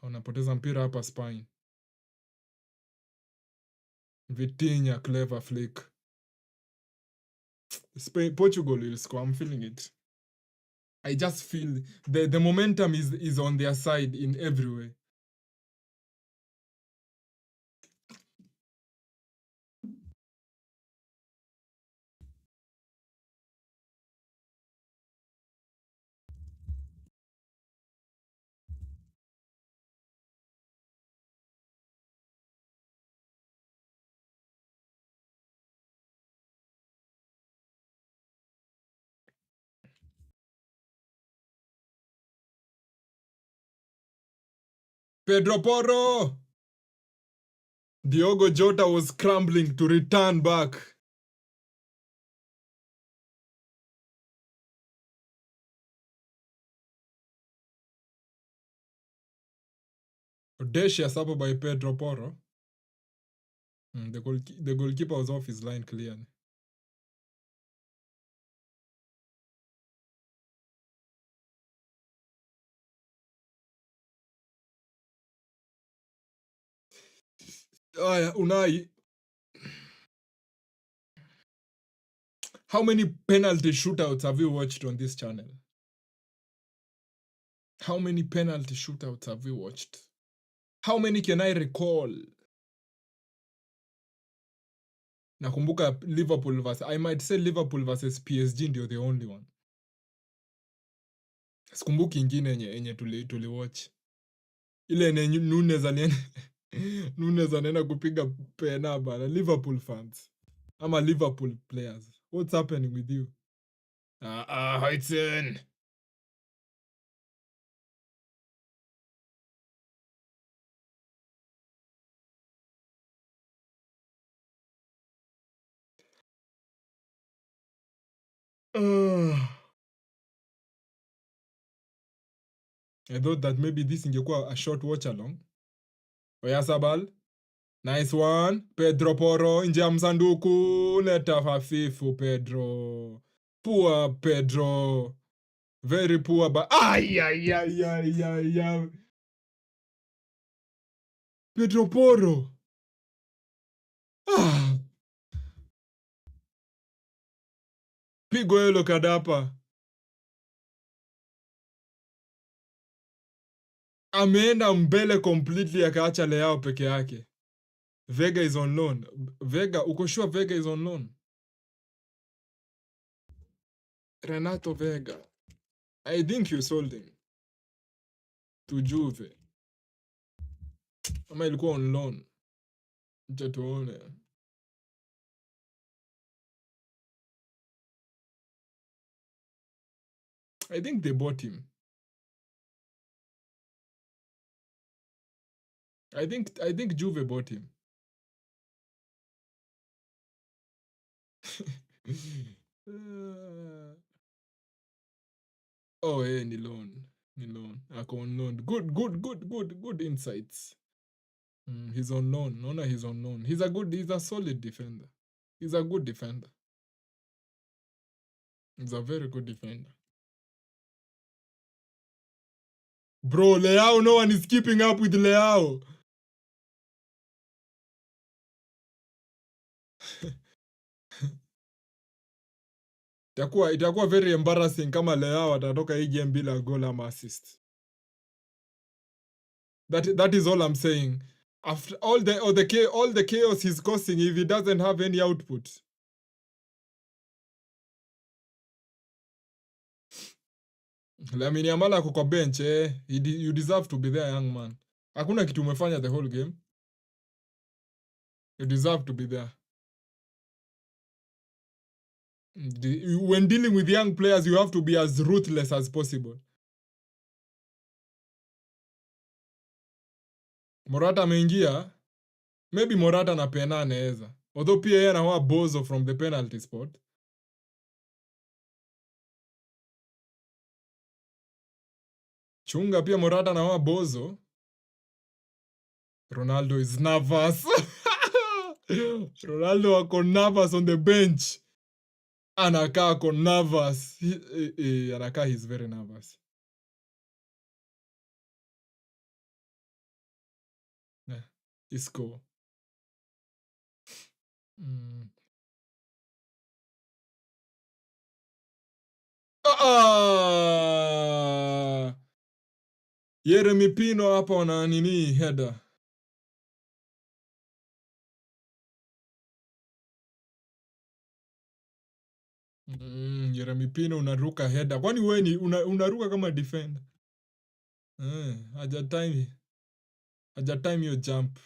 Wanapoteza mpira hapa Spain. Vitinha, clever flick. Portugal will score. I'm feeling it. I just feel the momentum is on their side in every way. Pedro Porro! Diogo Jota was scrambling to return back. Audacious up by Pedro Porro. The goalkeeper was off his line clearly. Unai. How many penalty shootouts have you watched on this channel? How many penalty shootouts have you watched? How many can I recall? Nakumbuka Liverpool versus, I might say Liverpool versus PSG ndio the only one. Sikumbuki ingine enye tuliwatch. Ile yenye Nunes anaenda kupiga pena bana. Liverpool fans. Ama Liverpool players. What's happening with you? Heitsen. I thought that maybe this ingekuwa a short watch along. Oyasabal. Nice one. Pedro Porro nje ya msanduku. Leta hafifu Pedro. Poor Pedro. Very poor but ay. Pedro Porro. Pigo yellow kadapa. Ameenda mbele completely akaacha Leao peke yake. Vega is on loan. Vega, uko sure Vega is on loan? Renato Vega. I think you sold him to Juve. Ama ilikuwa on loan. Acha tuone. I think they bought him. I think Juve bought him. Ni loan. Ako on loan. Good insights. He's on loan. Naona he's on loan. He's a solid defender. He's a good defender. He's a very good defender. Bro, Leao, no one is keeping up with Leao. Itakuwa very embarrassing kama Leao atatoka hii game bila goal ama assist. That is all I'm saying. After all the chaos he's causing, if he doesn't have any output. Lamine Yamal ako kwa bench you deserve to be there, young man. Hakuna kitu umefanya the whole game. You deserve to be there. When dealing with young players, you have to be as ruthless as possible. Morata ameingia. Maybe Morata na pena anaweza. Although pia yeye anawa bozo from the penalty spot. Chunga pia Morata anawa bozo. Ronaldo is nervous. Ronaldo ako nervous on the bench. Anakaa ako nervous. Anakaa he's very nervous. Yeah, Isco. Yeremi Pino hapa na nini header. Yeremi Pino unaruka header. Kwani wewe ni unaruka kama defender? Haja time your jump.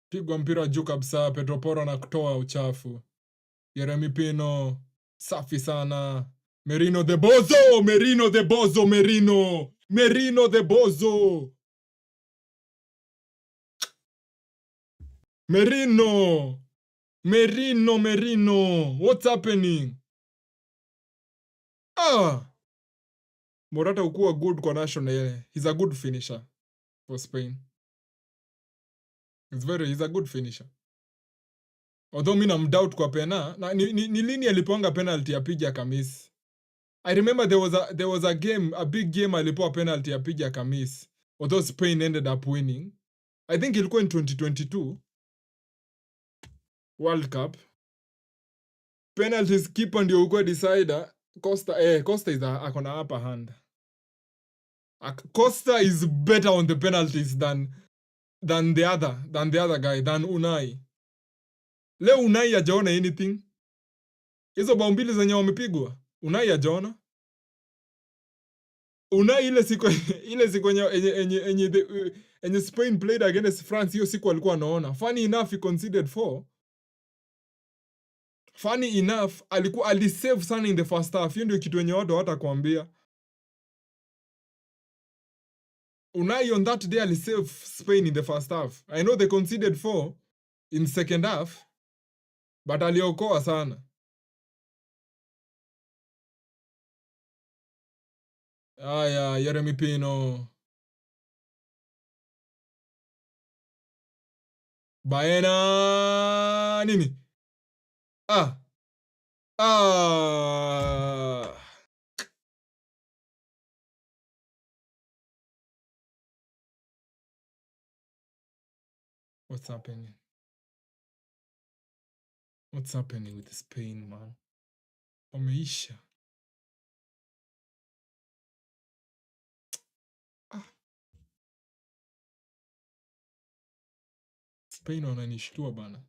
Pigwa mpira juu kabisa, Pedro Porro na kutoa uchafu. Yeremi Pino, safi sana. Merino the Bozo! Merino the Bozo! Merino! Merino the Bozo! Merino! Merino, Merino! What's happening? Morata ukuwa good kwa national. He's a good finisher for Spain. He's a good finisher. Although mi namdoubt kwa pena, na ni lini aliponga penalty apige akamiss. I remember there was a game, a big game alipoa penalty apige akamiss. Although Spain ended up winning. I think ilikuwa in 2022 World Cup. Penalties keeper ndio ukuwa decider. Costa is ako na upper hand. Costa is better on the penalties than the other guy, than Unai. Leo Unai hajaona anything. Hizo bao mbili zenye wamepigwa, Unai hajaona. Unai ile siku enye Spain played against France, hiyo siku alikuwa anaona. Funny enough he conceded 4. Funny enough alisave sana in the first half. Hiyo ndio kitu yenye watu hawatakwambia. Unai on that day alisave Spain in the first half. I know they conceded 4 in second half, but aliokoa sana. Yeremi Pino. Baena nini? What's happening? What's happening with Spain, man? Wameisha. Spain wananishtua bana.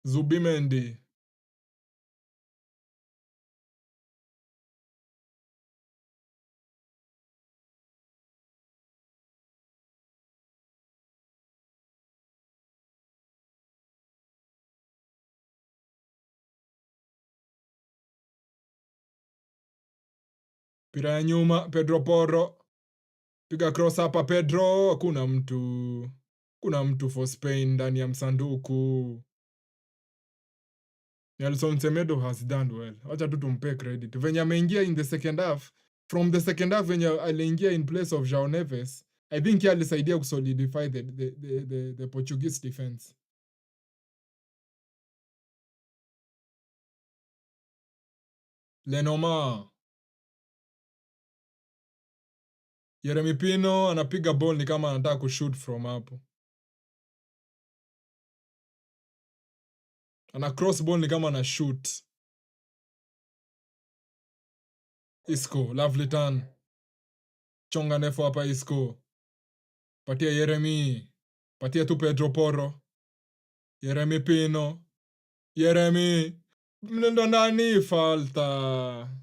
Zubimendi. Pira ya nyuma, Pedro Porro. Piga cross hapa Pedro, hakuna Hakuna mtu for Spain ndani ya msanduku. Nelson Semedo has done well. Wacha tu tumpe credit. Venye ameingia in the second half, from the second half venye aliingia in place of João Neves, I think yeye alisaidia kusolidify the Portuguese defense. Lenoma. Yeremy Pino anapiga ball ni kama anataka kushoot from hapo. Ana cross ball ni kama ana shoot. Isco, lovely turn. Chonga ndefu hapa Isco. Patia Yeremy. Patia tu Pedro Porro. Yeremy Pino. Yeremy. Mnendo nani falta.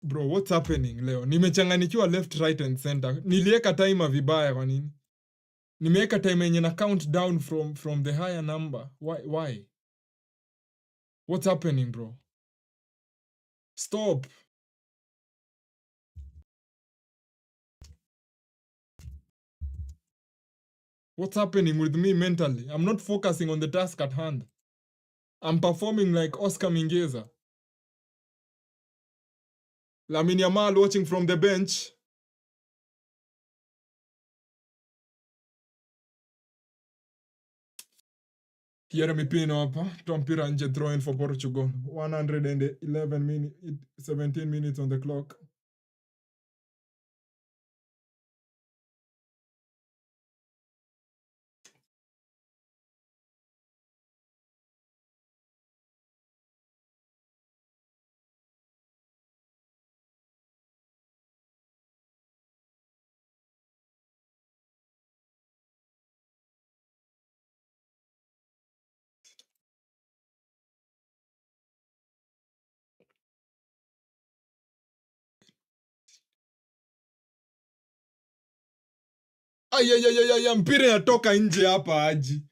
Bro, what's happening leo? Nimechanganikiwa left, right and center. Nilieka timer vibaya kwa nini? Nimeweka time yenye na count down from the higher number. Why? What's happening, bro? Stop. What's happening with me mentally? I'm not focusing on the task at hand. I'm performing like Oscar Mingueza. Lamine Yamal watching from the bench. Yeremy Pino hapa. Tompira nje, throwing for Portugal. 111 minutes, 17 minutes on the clock. Ay, mpira inatoka nje hapa aji.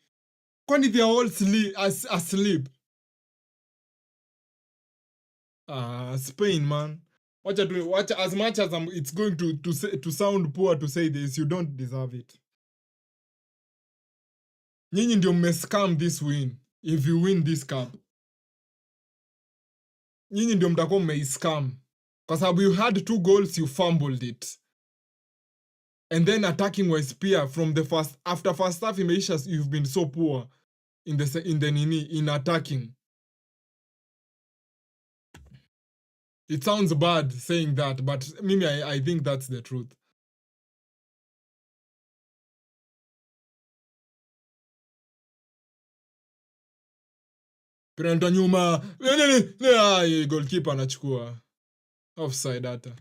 Kwani they are all asleep? Spain, man. Watch as much as it's going to sound poor to say this, you don't deserve it. Nyinyi ndio mmescam this win. If you win this cup, nyinyi ndio mtakuwa mmeiscam. Kwa sababu you had 2 goals, you fumbled it. And then attacking wise pia from the after first half imeisha, you've been so poor in attacking. It sounds bad saying that, but mimi I think that's the truth. Piranta nyuma. Goalkeeper anachukua. Offside hata.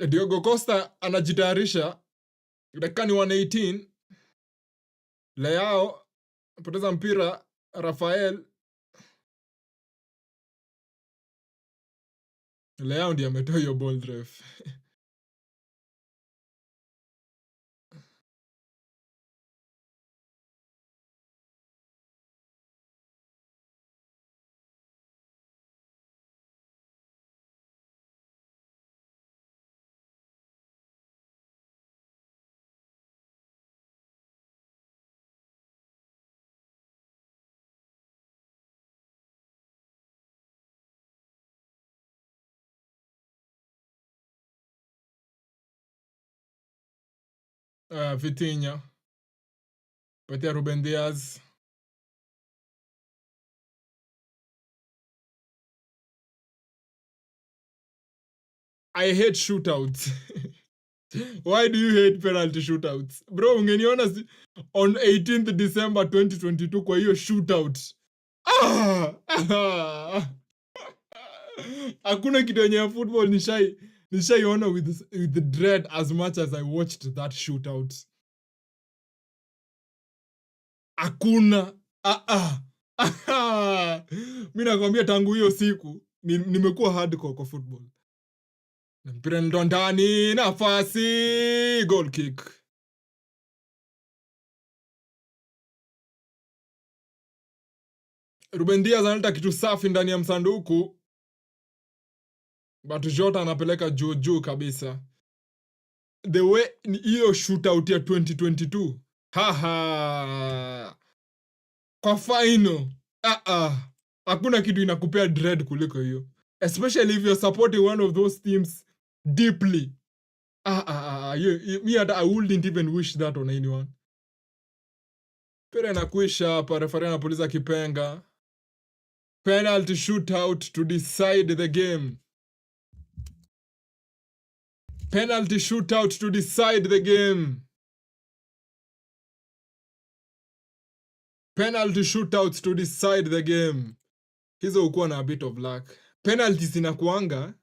Diogo Costa anajitayarisha. Dakika ni 118. Leao poteza mpira. Rafael Leao ndiye ametoa hiyo ball ref. Vitinha. Patia Ruben Diaz. I hate shootouts. Why do you hate penalty shootouts? Bro, ungeniona on 18th December 2022 kwa hiyo shootout. Hakuna kitu yenye ya football nishaiona with dread as much as I watched that shootout. Hakuna. Mimi nakwambia tangu hiyo siku nimekuwa hardcore kwa football. Mpira ndo ndani, nafasi, goal kick. Ruben Diaz analeta kitu safi ndani ya msanduku. But Jota anapeleka juu kabisa. the way hiyo shootout ya 2022 haha, kwa final hakuna kitu inakupea dread kuliko hiyo, especially if you're supporting one of those teams deeply. Me, I wouldn't even wish that on anyone. Pere na kuisha hapa, referee anapuliza kipenga. Penalty shootout to decide the game. Penalty shootout to decide the game. Penalty shootouts to decide the game. Hizo ukuwa na a bit of luck. Penalties inakuanga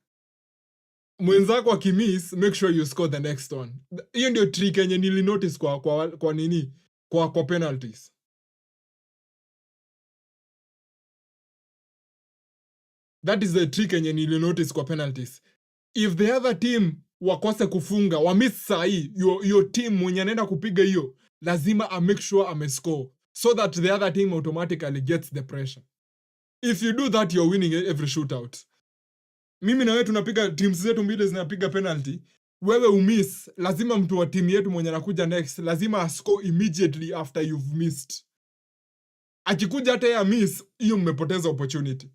mwenzako akimiss, make sure you score the next one. Hiyo ndio trick yenye nili notice kwa nini? Kwa penalties. That is the trick yenye nili notice kwa penalties. If the other team wakose kufunga, wamiss sahi, your team mwenye anaenda kupiga hiyo, lazima make sure amescore, so that the other team automatically gets the pressure. If you do that, you're winning every shootout. Mimi na wewe tunapiga, teams zetu mbili zinapiga penalty, wewe umiss, lazima mtu wa team yetu mwenye anakuja next lazima score immediately after you've missed. Akikuja hata ya miss, hiyo mmepoteza opportunity.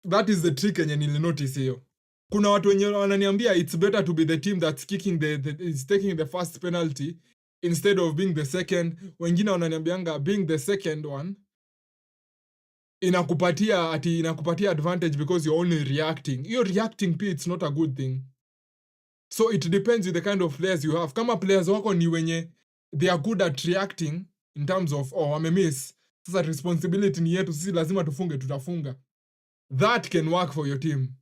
That is the trick yenye nili notice hiyo. Kuna watu wenye wananiambia it's better to be the team that's is taking the first penalty instead of being the second. Wengine wananiambianga being the second one inakupatia advantage because you're only reacting. You're reacting pia, it's not a good thing. So it depends with the kind of players you have. Kama players wako ni wenye they are good at reacting in terms of wamemiss, sasa responsibility ni yetu, sisi lazima tufunge, tutafunga. That can work for your team.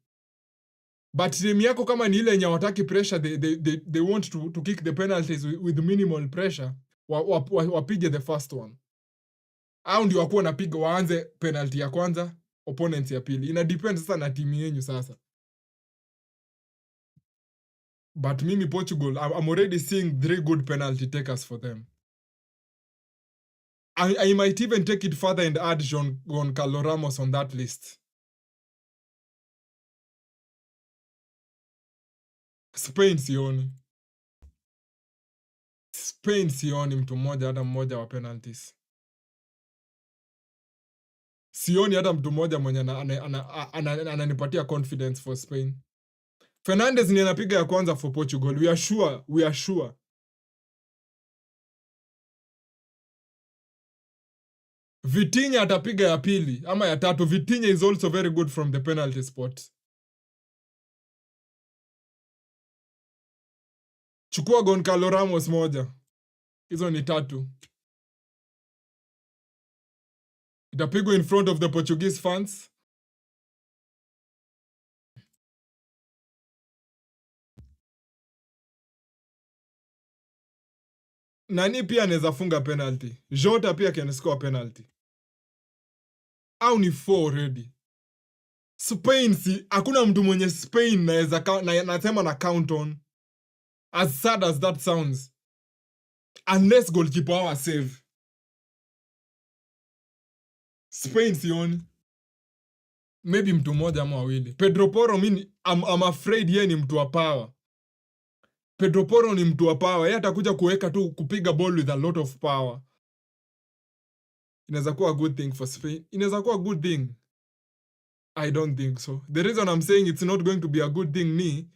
But team yako kama ni ile yenye wataki pressure, they want to kick the penalties with minimal pressure, wapige the first one. Au ndio wakuwa napiga waanze penalty ya kwanza, opponents ya pili. Ina depend sasa na team yenyu sasa. But mimi Portugal, I'm already seeing 3 good penalty takers for them. I might even take it further and add Goncalo Ramos on that list. Spain sioni mtu mmoja hata mmoja wa penalties. Sioni hata mtu mmoja mwenye ananipatia confidence for Spain. Fernandes ni anapiga ya kwanza for Portugal. We are sure. Vitinha atapiga ya pili ama ya tatu. Vitinha is also very good from the penalty spot. Chukua Goncalo Ramos moja. Hizo ni 3. Itapigwa in front of the Portuguese fans. Nani pia anaweza funga penalty? Jota pia can score penalty. Au ni 4 already. Spain hakuna mtu mwenye Spain nasema na count on. As sad as that sounds. Unless goalkeeper our save. Spain sioni. Maybe mtu mmoja ama wawili. Pedro Porro, I'm afraid yeye ni mtu wa power. Pedro Porro ni mtu wa power. Yeye atakuja kuweka tu kupiga ball with a lot of power. Inaweza kuwa a good thing for Spain. Inaweza kuwa a good thing. I don't think so. The reason I'm saying it's not going to be a good thing ni,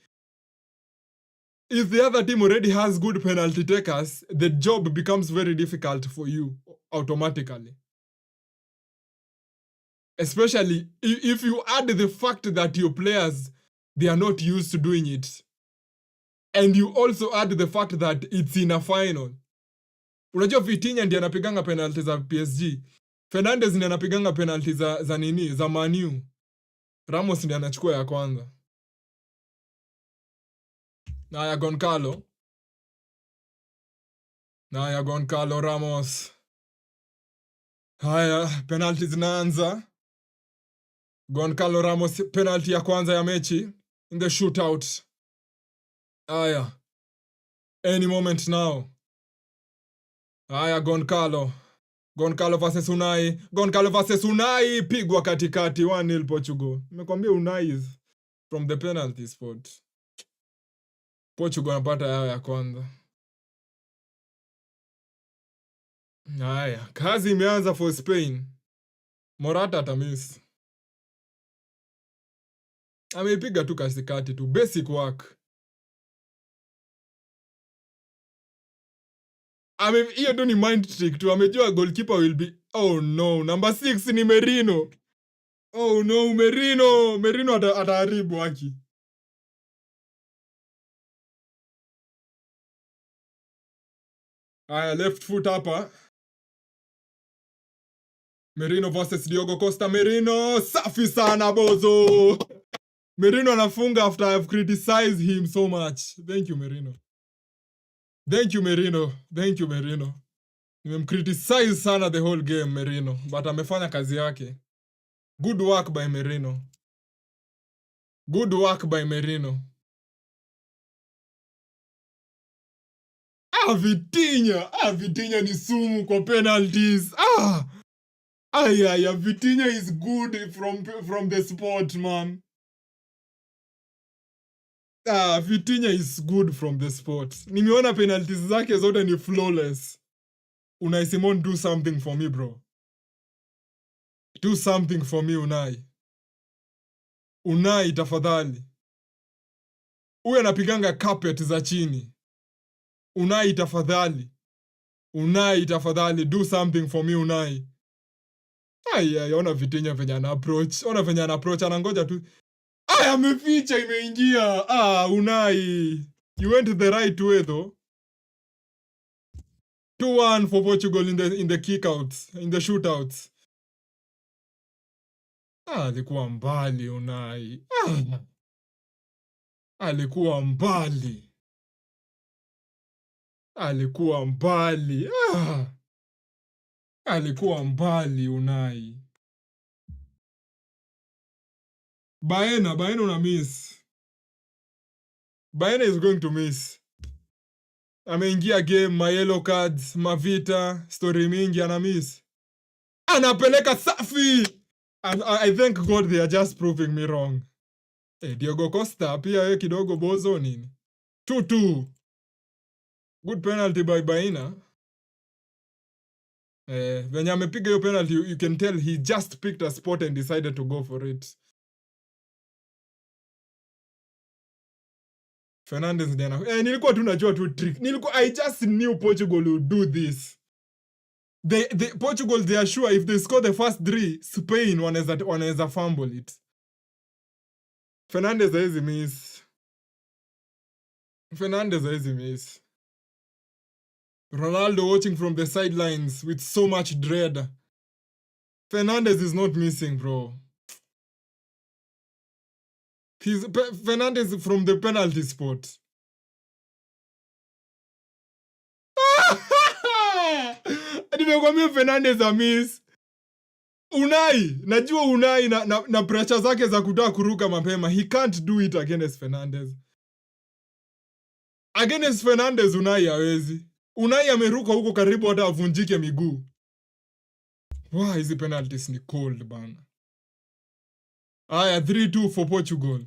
if the other team already has good penalty takers, the job becomes very difficult for you automatically. Especially if you add the fact that your players, they are not used to doing it. And you also add the fact that it's in a final. Unajua Vitinha ndiye anapiganga penalty za PSG. Fernandes ndiye anapiganga penalty za Man U. Ramos ndiye anachukua ya kwanza. Na ya Goncalo Ramos. Haya, penalty zinaanza. Goncalo Ramos, penalty ya kwanza ya mechi in the shootout. Haya. Any moment now. Haya, Goncalo versus Unai. Goncalo versus Unai, pigwa katikati, 1-0 Portugal. Nimekwambia Unai is from the penalty spot. Portugal wanapata yao ya kwanza. Haya, kazi imeanza for Spain. Morata atamiss. Ameipiga tu katikati tu, basic work. Hiyo tu ni mind trick tu, amejua goalkeeper will be. Oh no, number 6 ni Merino. Oh no, Merino ataharibu haki. Aya, left foot hapa. Merino versus Diogo Costa. Merino, safi sana bozo. Merino anafunga after I've criticized him so much. Thank you, Merino. Thank you, Merino. Thank you, Merino. Nimemcriticize sana the whole game, Merino. But amefanya kazi yake. Good work by Merino. Good work by Merino. Vitinha ni sumu kwa penalties. Vitinha is good from the spot, man. Vitinha is good from the spot. Nimeona penalties zake zote ni flawless. Unai Simon, do something for me, bro. Do something for me, Unai. Unai, tafadhali. Uwe anapiganga carpet za chini. Unai, tafadhali. Unai, tafadhali. Do something for me, Unai. Ona Vitinha venye ana approach. Ona venye ana approach. Anangoja tu. Ameficha, imeingia. Unai. You went the right way, though. 2-1 for Portugal in the kickouts, in the shootouts. Alikuwa mbali Unai. Alikuwa mbali. Alikuwa mbali. Alikuwa mbali Unai. Baena una miss. Baena is going to miss. Ameingia game, ma yellow cards, mavita, story mingi ana miss. Anapeleka safi. I thank God they are just proving me wrong. Diogo Costa pia yeye kidogo bozo nini. 2-2. Good penalty by Baena. When amepiga hiyo penalty, you can tell he just picked a spot and decided to go for it. Fernandes ndiye nilikuwa tu najua tu trick. I just knew Portugal would do this. Portugal, they are sure if they score the first 3, Spain wanaweza fumble it. Fernandes haezi miss. Ronaldo watching from the sidelines with so much dread. Fernandes is not missing, bro. Fernandes from the penalty spot. Nimekwambia Fernandes a miss. Unai, najua Unai na pressure zake za kutaka kuruka mapema. He can't do it against Fernandes. Against Fernandes Unai hawezi. Unai ameruka huko karibu hata avunjike miguu. Hizi penalties ni cold bana. 3-2 for Portugal.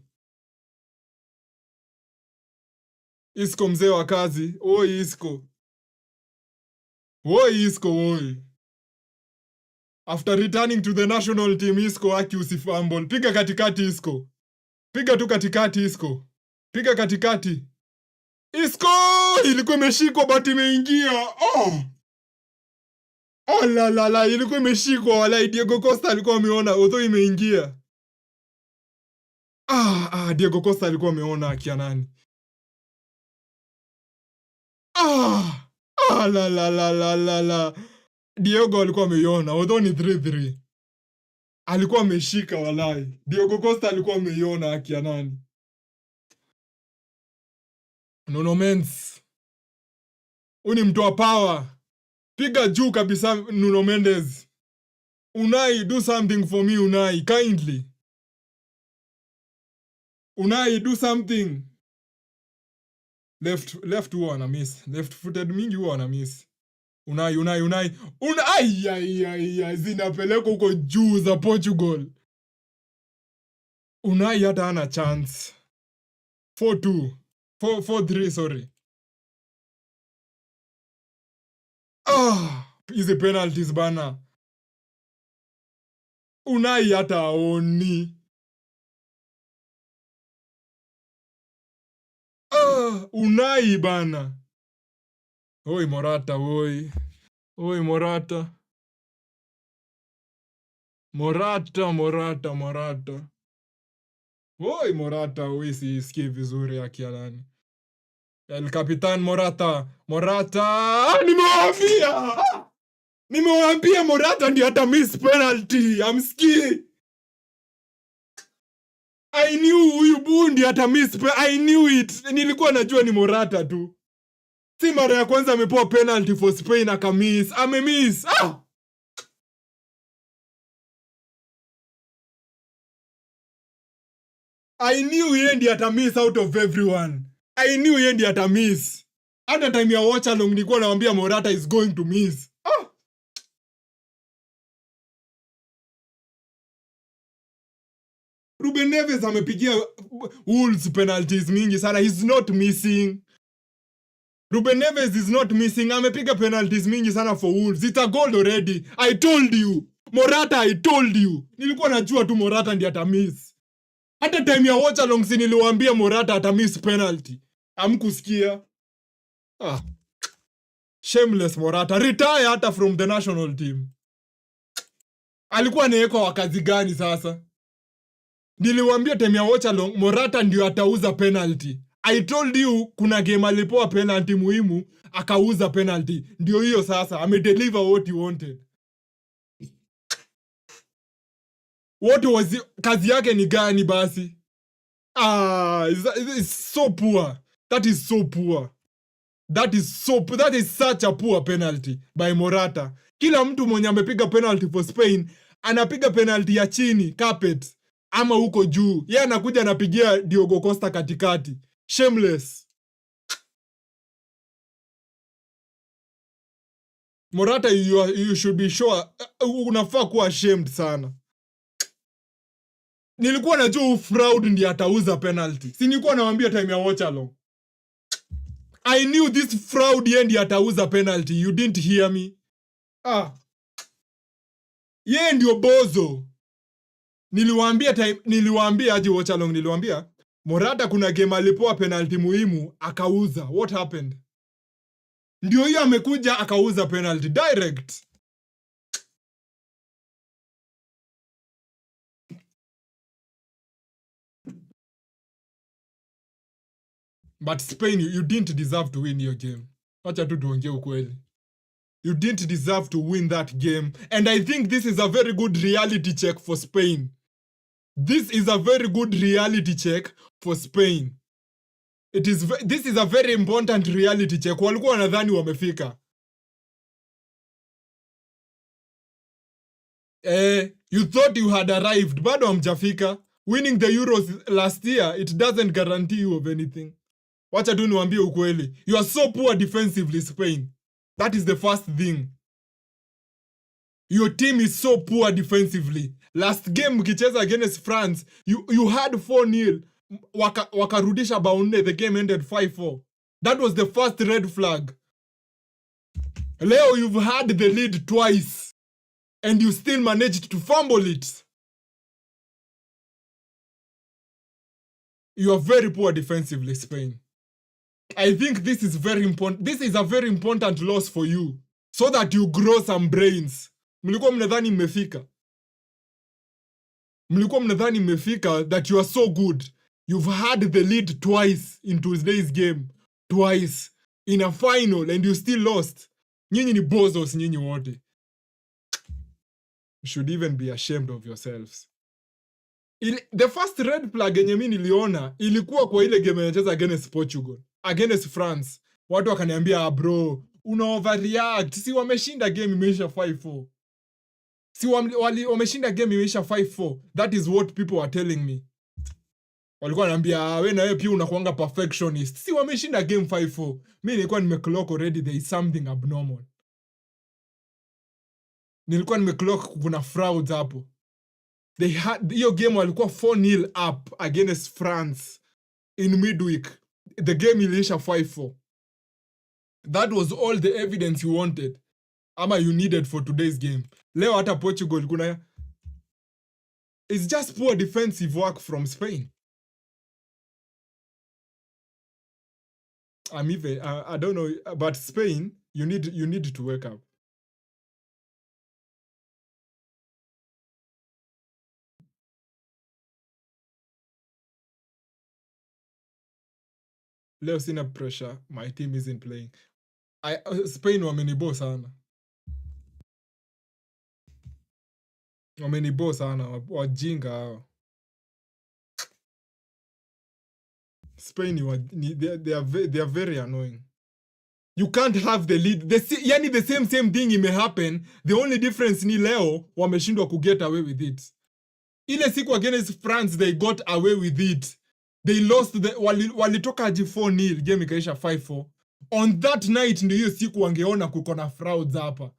Isco mzee wa kazi. Isco. After returning to the national team, Isco haki usifumble. Piga katikati Isco. Piga tu katikati Isco. Piga katikati. Isco! Ilikuwa imeshikwa but imeingia. La, ilikuwa imeshikwa wala Diego Costa alikuwa ameona although imeingia. Diego Costa alikuwa ameona akia nani. La. Diego alikuwa ameiona although ni 3-3. Alikuwa ameshika walai. Diego Costa alikuwa ameiona akia nani. Nuno Mendes. Uni mtu wa power. Piga juu kabisa Nuno Mendes. Unai, do something for me Unai, kindly. Unai, do something. Left huwa ana miss. Left footed mingi huwa ana miss. Unai. Zinapeleka huko juu za Portugal. Unai hata hana chance. 4-2. 4-3, sorry. Hizi penalties bana. Unai hata haoni. Unai bana. Oi Morata, oi. Oi Morata. Morata. Oi Morata, oi sisikii vizuri akialani. El Capitan Morata. Nimewambia Morata ndiye hata miss penalty. Amsikii. I knew huyu bundi hata miss I knew it. Nilikuwa najua ni Morata tu. Si mara ya kwanza amepewa penalty for Spain akamiss. Amemiss. I knew yeye ndiye atamiss out of everyone. I knew yeye ndiye atamiss. Hata time ya Watchalong nilikuwa naambia Morata is going to miss. Ruben Neves amepigia Wolves penalties mingi sana. He's not missing. Ruben Neves is not missing. Amepiga penalties mingi sana for Wolves. It's a goal already. I told you. Morata, I told you. Nilikuwa najua tu Morata ndiye atamiss. Hata time ya Watchalong si niliwaambia Morata atamiss penalty. Hamkusikia. Shameless Morata. Retire hata from the national team. Alikuwa anawekwa wakazi gani sasa? Niliwaambia time ya Watchalong Morata ndio atauza penalty. I told you kuna game alipoa penalty muhimu akauza penalty. Ndio hiyo sasa amedeliver what you wanted. What was kazi yake ni gani basi? It's so poor. That is so poor. That is such a poor penalty by Morata. Kila mtu mwenye amepiga penalty for Spain anapiga penalty ya chini, carpet ama huko juu. Yeye anakuja anapigia Diogo Costa katikati. Shameless. Morata, you should be sure. Unafaa kuwa ashamed sana. Nilikuwa najua fraud ndiye atauza penalty. Si nilikuwa nawaambia time ya Watchalong. I knew this fraud ndiye atauza penalty. You didn't hear me. Yeye ndio bozo. Niliwaambia aje Watchalong, niliwaambia Morata kuna game alipoa penalty muhimu akauza. What happened? Ndio hiyo amekuja akauza penalty direct. But Spain, you didn't deserve to win your game. Acha tu tuongee ukweli. You didn't deserve to win that game. And I think this is a very good reality check for Spain. This is a very good reality check for Spain. This is a very important reality check. Walikuwa wanadhani wamefika. You thought you had arrived. Bado hamjafika. Winning the Euros last year, it doesn't guarantee you of anything. Wacha tu niwaambie ukweli. You are so poor defensively, Spain. That is the first thing. Your team is so poor defensively. Last game mkicheza against France, you had 4-0. Wakarudisha bao 4, the game ended 5-4. That was the first red flag. Leo you've had the lead twice and you still managed to fumble it. You are very poor defensively, Spain. I think this is very important. This is a very important loss for you so that you grow some brains. Mlikuwa mnadhani mmefika. That you are so good. You've had the lead twice in today's game. Twice. In a final and you still lost. Nyinyi ni bozos nyinyi wote. You should even be ashamed of yourselves. The first red flag yenye mimi niliona ilikuwa kwa ile game yanacheza against Portugal. Against France. Watu wakaniambia, bro, una overreact. Si wameshinda game imeisha 5-4. Si wameshinda game imeisha 5-4. That is what people are telling me. Walikuwa wananiambia, wewe na wewe pia unakuanga perfectionist. Si wameshinda game 5-4. Mimi nilikuwa nimeclock already there is something abnormal. Nilikuwa nimeclock kuna frauds hapo. They had hiyo game walikuwa 4-0 up against France in midweek. The game iliisha 5-4. That was all the evidence you wanted ama you needed for today's game. Leo hata Portugal kuna, it's just poor defensive work from Spain. I don't know, but Spain, you need to wake up. Leo sina pressure, my team isn't playing. Spain wamenibo sana. Wamenibo sana, wajinga hao. Spain, they are very annoying. You can't have the lead. Yani the same thing ime happen. The only difference ni leo wameshindwa ku get away with it. Ile siku against France they got away with it. They lost walitoka aji 4-0, game ikaisha 5-4. On that night ndio hiyo siku wangeona kuko na frauds hapa.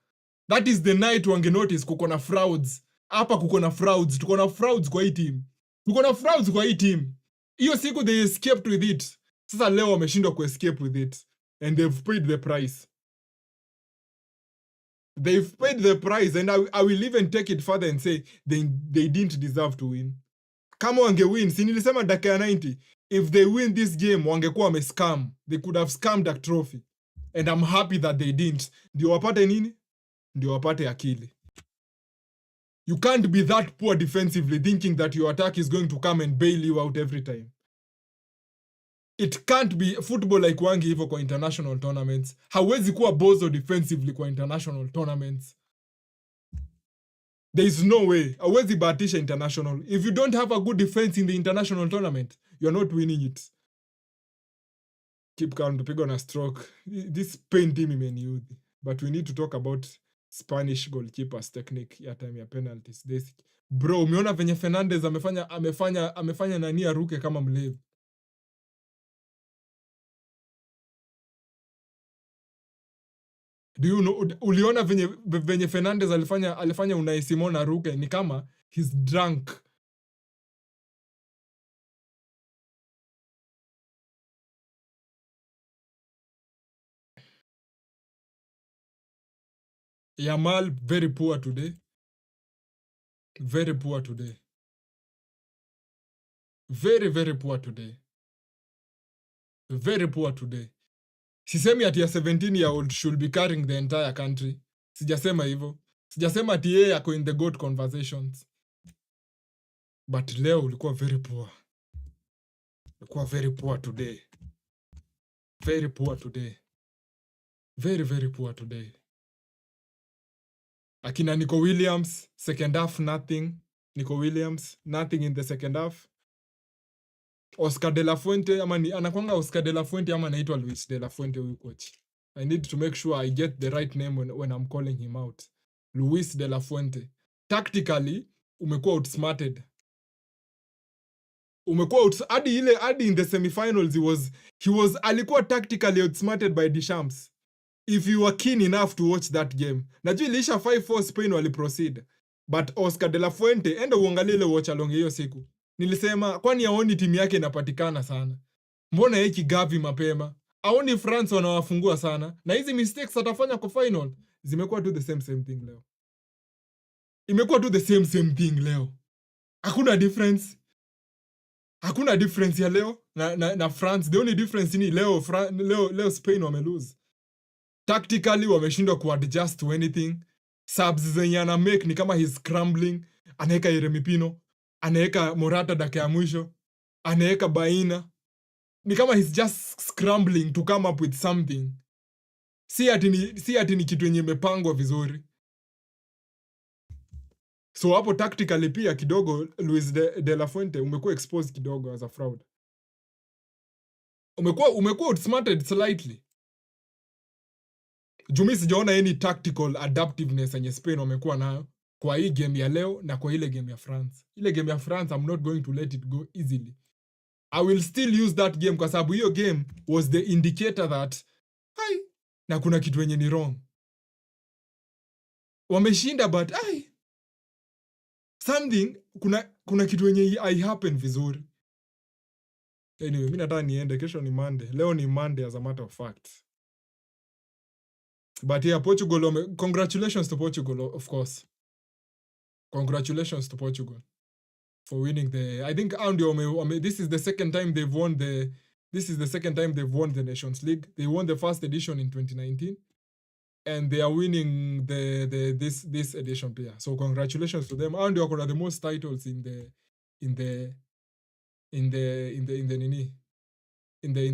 That is the night wange notice kuko na frauds. Hapa kuko na frauds. Tuko na frauds kwa hii team. Tuko na frauds kwa hii team. Hiyo siku they escaped with it. Sasa leo wameshindwa ku escape with it. And they've paid the price. They've paid the price, and I will even take it further and say they didn't deserve to win. Kama wange win, si nilisema dakika ya 90, if they win this game, wangekuwa wamescam. They could have scammed a trophy. And I'm happy that they didn't. Ndio wapate nini? Ndio wapate akili. You can't be that poor defensively thinking that your attack is going to come and bail you out every time. It can't be. Football like wangi hivyo kwa international tournaments. Hawezi kuwa bozo defensively kwa international tournaments. There is no way. Hawezi bahatisha international. If you don't have a good defense in the international tournament, you're not winning it. Keep calm, tupigwa na stroke. This Spain team imeniudhi. But we need to talk about Spanish goalkeepers technique ya time ya penalties. Bro, umeona venye Fernandez amefanya nani aruke kama mlevi. Do you know, uliona venye Fernandez alifanya Unai Simon aruke ni kama he's drunk. Yamal very poor today. Very poor today. Very poor today. Very poor today. Sisemi ati a 17-year-old should be carrying the entire country. Sijasema hivyo. Sijasema ati yeye ako in the GOAT conversations. But leo ulikuwa very poor. Ulikuwa very poor today. Very poor today. Very poor today. Akina Nico Williams, second half nothing. Nico Williams, nothing in the second half. Oscar de la Fuente, anakwanga Oscar de la Fuente ama anaitwa Luis de la Fuente huyu coach. I need to make sure I get the right name when I'm calling him out. Luis de la Fuente. Tactically, umekuwa outsmarted. Hadi in the semifinals alikuwa tactically outsmarted by Deschamps. If you were keen enough to watch that game. Najua ilisha 5-4 Spain waliproceed. But Oscar de la Fuente, enda uangalie ile Watchalong hiyo siku. Nilisema kwani aoni timu yake inapatikana sana. Mbona yeki Gavi mapema? Aoni France wanawafungua sana. Na hizi mistakes atafanya kwa final zimekuwa tu the same thing leo. Imekuwa tu the same thing leo. Hakuna difference. Hakuna difference ya leo na France. The only difference ni leo Spain wamelose. Tactically wameshindwa kuadjust to anything. Subs zenye ana make ni kama he's scrambling. Anaeka Yeremi Pino, anaeka Morata dakika ya mwisho, anaeka Baina. Ni kama he's just scrambling to come up with something. Si ati ni kitu yenye imepangwa vizuri. So hapo tactically pia kidogo Luis de la Fuente umekuwa exposed kidogo as a fraud. Umekuwa outsmarted slightly. Jumi sijaona any tactical adaptiveness yenye Spain wamekuwa nayo kwa hii game ya leo na kwa ile game ya France. Ile game ya France, I'm not going to let it go easily. I will still use that game kwa sababu hiyo game was the indicator that na kuna kitu yenye ni wrong. Wameshinda but kuna kitu yenye I happen vizuri. Anyway, mimi nataka niende, kesho ni Monday. Leo ni Monday as a matter of fact. But yeah, Portugal, congratulations to Portugal, of course. Congratulations to Portugal for winning I think this is the second time they've won the Nations League. They won the first edition in 2019 and they are winning this edition here. So congratulations to them. And they are the most titles in the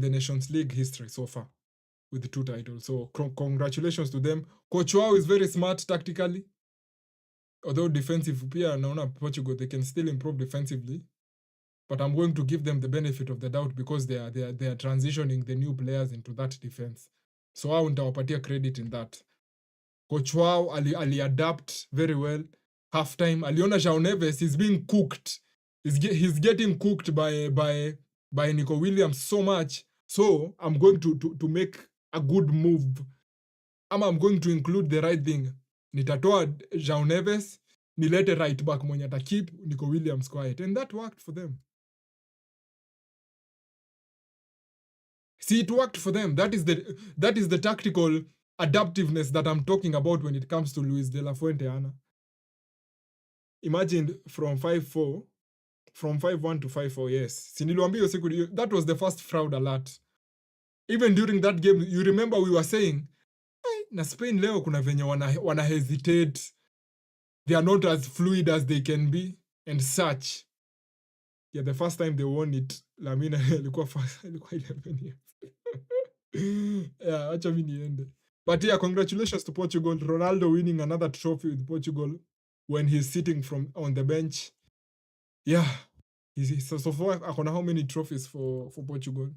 Nations League history so far with the 2 titles. So congratulations to them. Coach Wao is very smart tactically. Although defensive pia naona Portugal they can still improve defensively, but I'm going to give them the benefit of the doubt because they are transitioning the new players into that defense. So hao nitawapatia credit in that. Coach Wao ali adapt very well. Half time aliona João Neves is being cooked. He's getting cooked by Nico Williams so much. So I'm going to make a good move. I'm going to include the right thing. Nitatoa João Neves, nilete right back mwenye keep Nico Williams quiet. And that worked for them. See, it worked for them. That is the tactical adaptiveness that I'm talking about when it comes to Luis de la Fuente, Ana. Imagine from 5-4, from 5-1 to 5-4, yes. Siniluambia siku, that was the first fraud alert. Even during that game, you remember we were saying, na Spain leo kuna venye wana hesitate. They are not as fluid as they can be and such. Yeah, the first time they won it, Lamina ilikuwa 11 years. Yeah, acha mimi niende. But yeah, congratulations to Portugal. Ronaldo winning another trophy with Portugal when he's sitting on the bench. Yeah. So far, akona how many trophies for Portugal?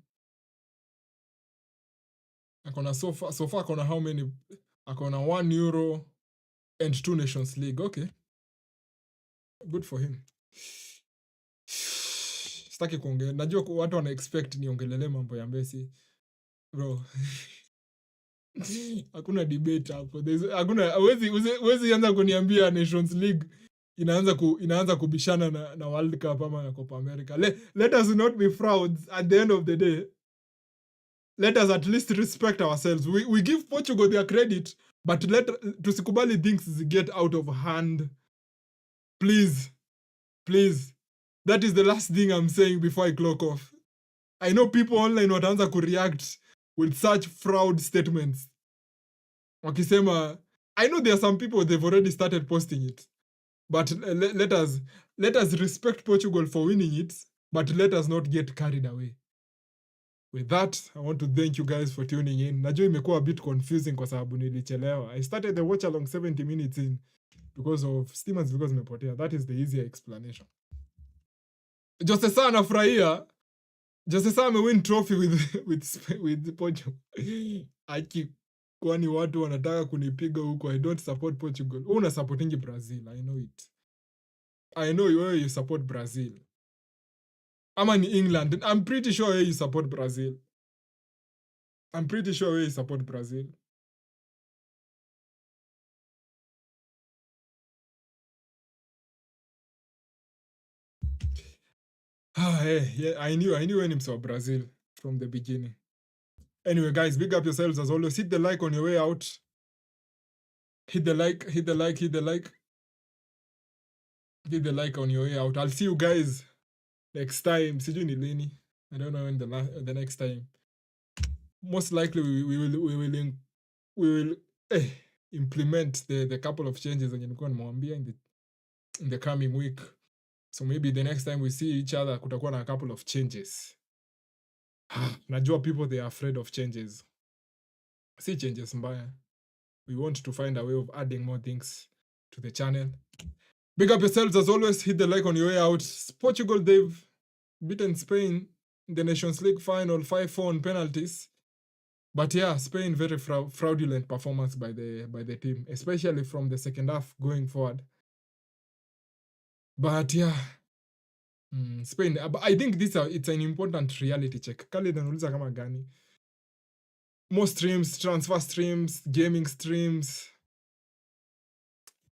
Akona so far akona how many? Akona 1 Euro and 2 Nations League. Okay. Good for him. Sitaki kuongea. Najua watu wana expect niongelele mambo ya Messi. Bro. Hakuna debate hapo. Hakuna huwezi anza kuniambia Nations League inaanza kubishana na World Cup ama na Copa America. Let us not be frauds at the end of the day. Let us at least respect ourselves. We give Portugal their credit, but tusikubali things get out of hand. Please. That is the last thing I'm saying before I clock off. I know people online wataanza kureact with such fraud statements. Wakisema, I know there are some people, they've already started posting it. But let us respect Portugal for winning it, but let us not get carried away. With that, I want to thank you guys for tuning in. Najua imekuwa a bit confusing kwa sababu nilichelewa. I started the watch along 70 minutes in because of stimulants because nimepotea. That is the easier explanation. Jose Sa anafurahia. Jose Sa amewin trophy with Portugal. Kwani watu wanataka kunipiga huko. I don't support Portugal. Una supportingi Brazil, I know it. I know you support Brazil. Ama ni England. I'm pretty sure you support Brazil. Yeah, I knew when him saw Brazil from the beginning. Anyway, guys, big up yourselves as always. Hit the like on your way out. Hit the like on your way out. I'll see you guys next time. Sijui ni lini. I don't know when the next time. Most likely we will implement the couple of changes zenye nilikuwa nimewambia in the coming week. So maybe the next time we see each other kutakuwa na a couple of changes. Najua people they are afraid of changes. Si changes mbaya. We want to find a way of adding more things to the channel. Big up yourselves as always. Hit the like on your way out. Portugal, they've beaten Spain in the Nations League final 5-4 on penalties. But yeah, Spain very fraudulent performance by the team, especially from the second half going forward. But yeah, Spain. I think it's an important reality check. Kali nanuliza kama gani? More streams, transfer streams, gaming streams.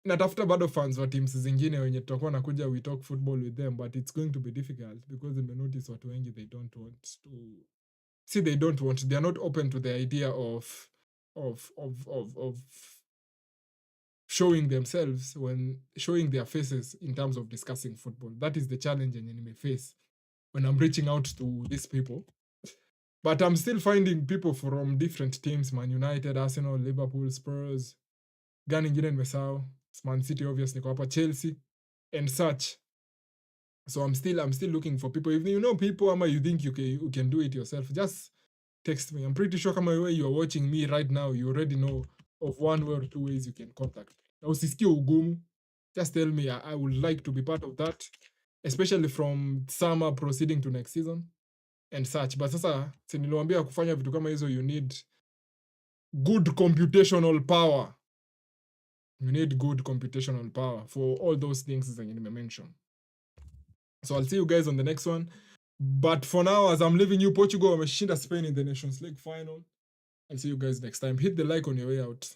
natafuta bado fans wa teams zingine wenye tutakuwa nakuja we talk football with them, but it's going to be difficult because nimenotice watu wengi they don't want to see, they don't want, they are not open to the idea of showing themselves, when showing their faces in terms of discussing football. That is the challenge yenye nimeface when I'm reaching out to these people. But I'm still finding people from different teams, Man United, Arsenal, Liverpool, Spurs, gani ingine nimesahau, Man City obviously, kwa hapa Chelsea and such. So I'm still looking for people. If you know people ama you think you can do it yourself, just text me. I'm pretty sure kama way you are watching me right now, you already know of one way or two ways you can contact me. Na usisikie ugumu. Just tell me I would like to be part of that, especially from summer proceeding to next season and such. But sasa niliwaambia kufanya vitu kama hizo you need good computational power. You need good computational power for all those things zenye nimemention. So I'll see you guys on the next one. But for now, as I'm leaving you, Portugal wameshinda Spain in the Nations League final. I'll see you guys next time. Hit the like on your way out.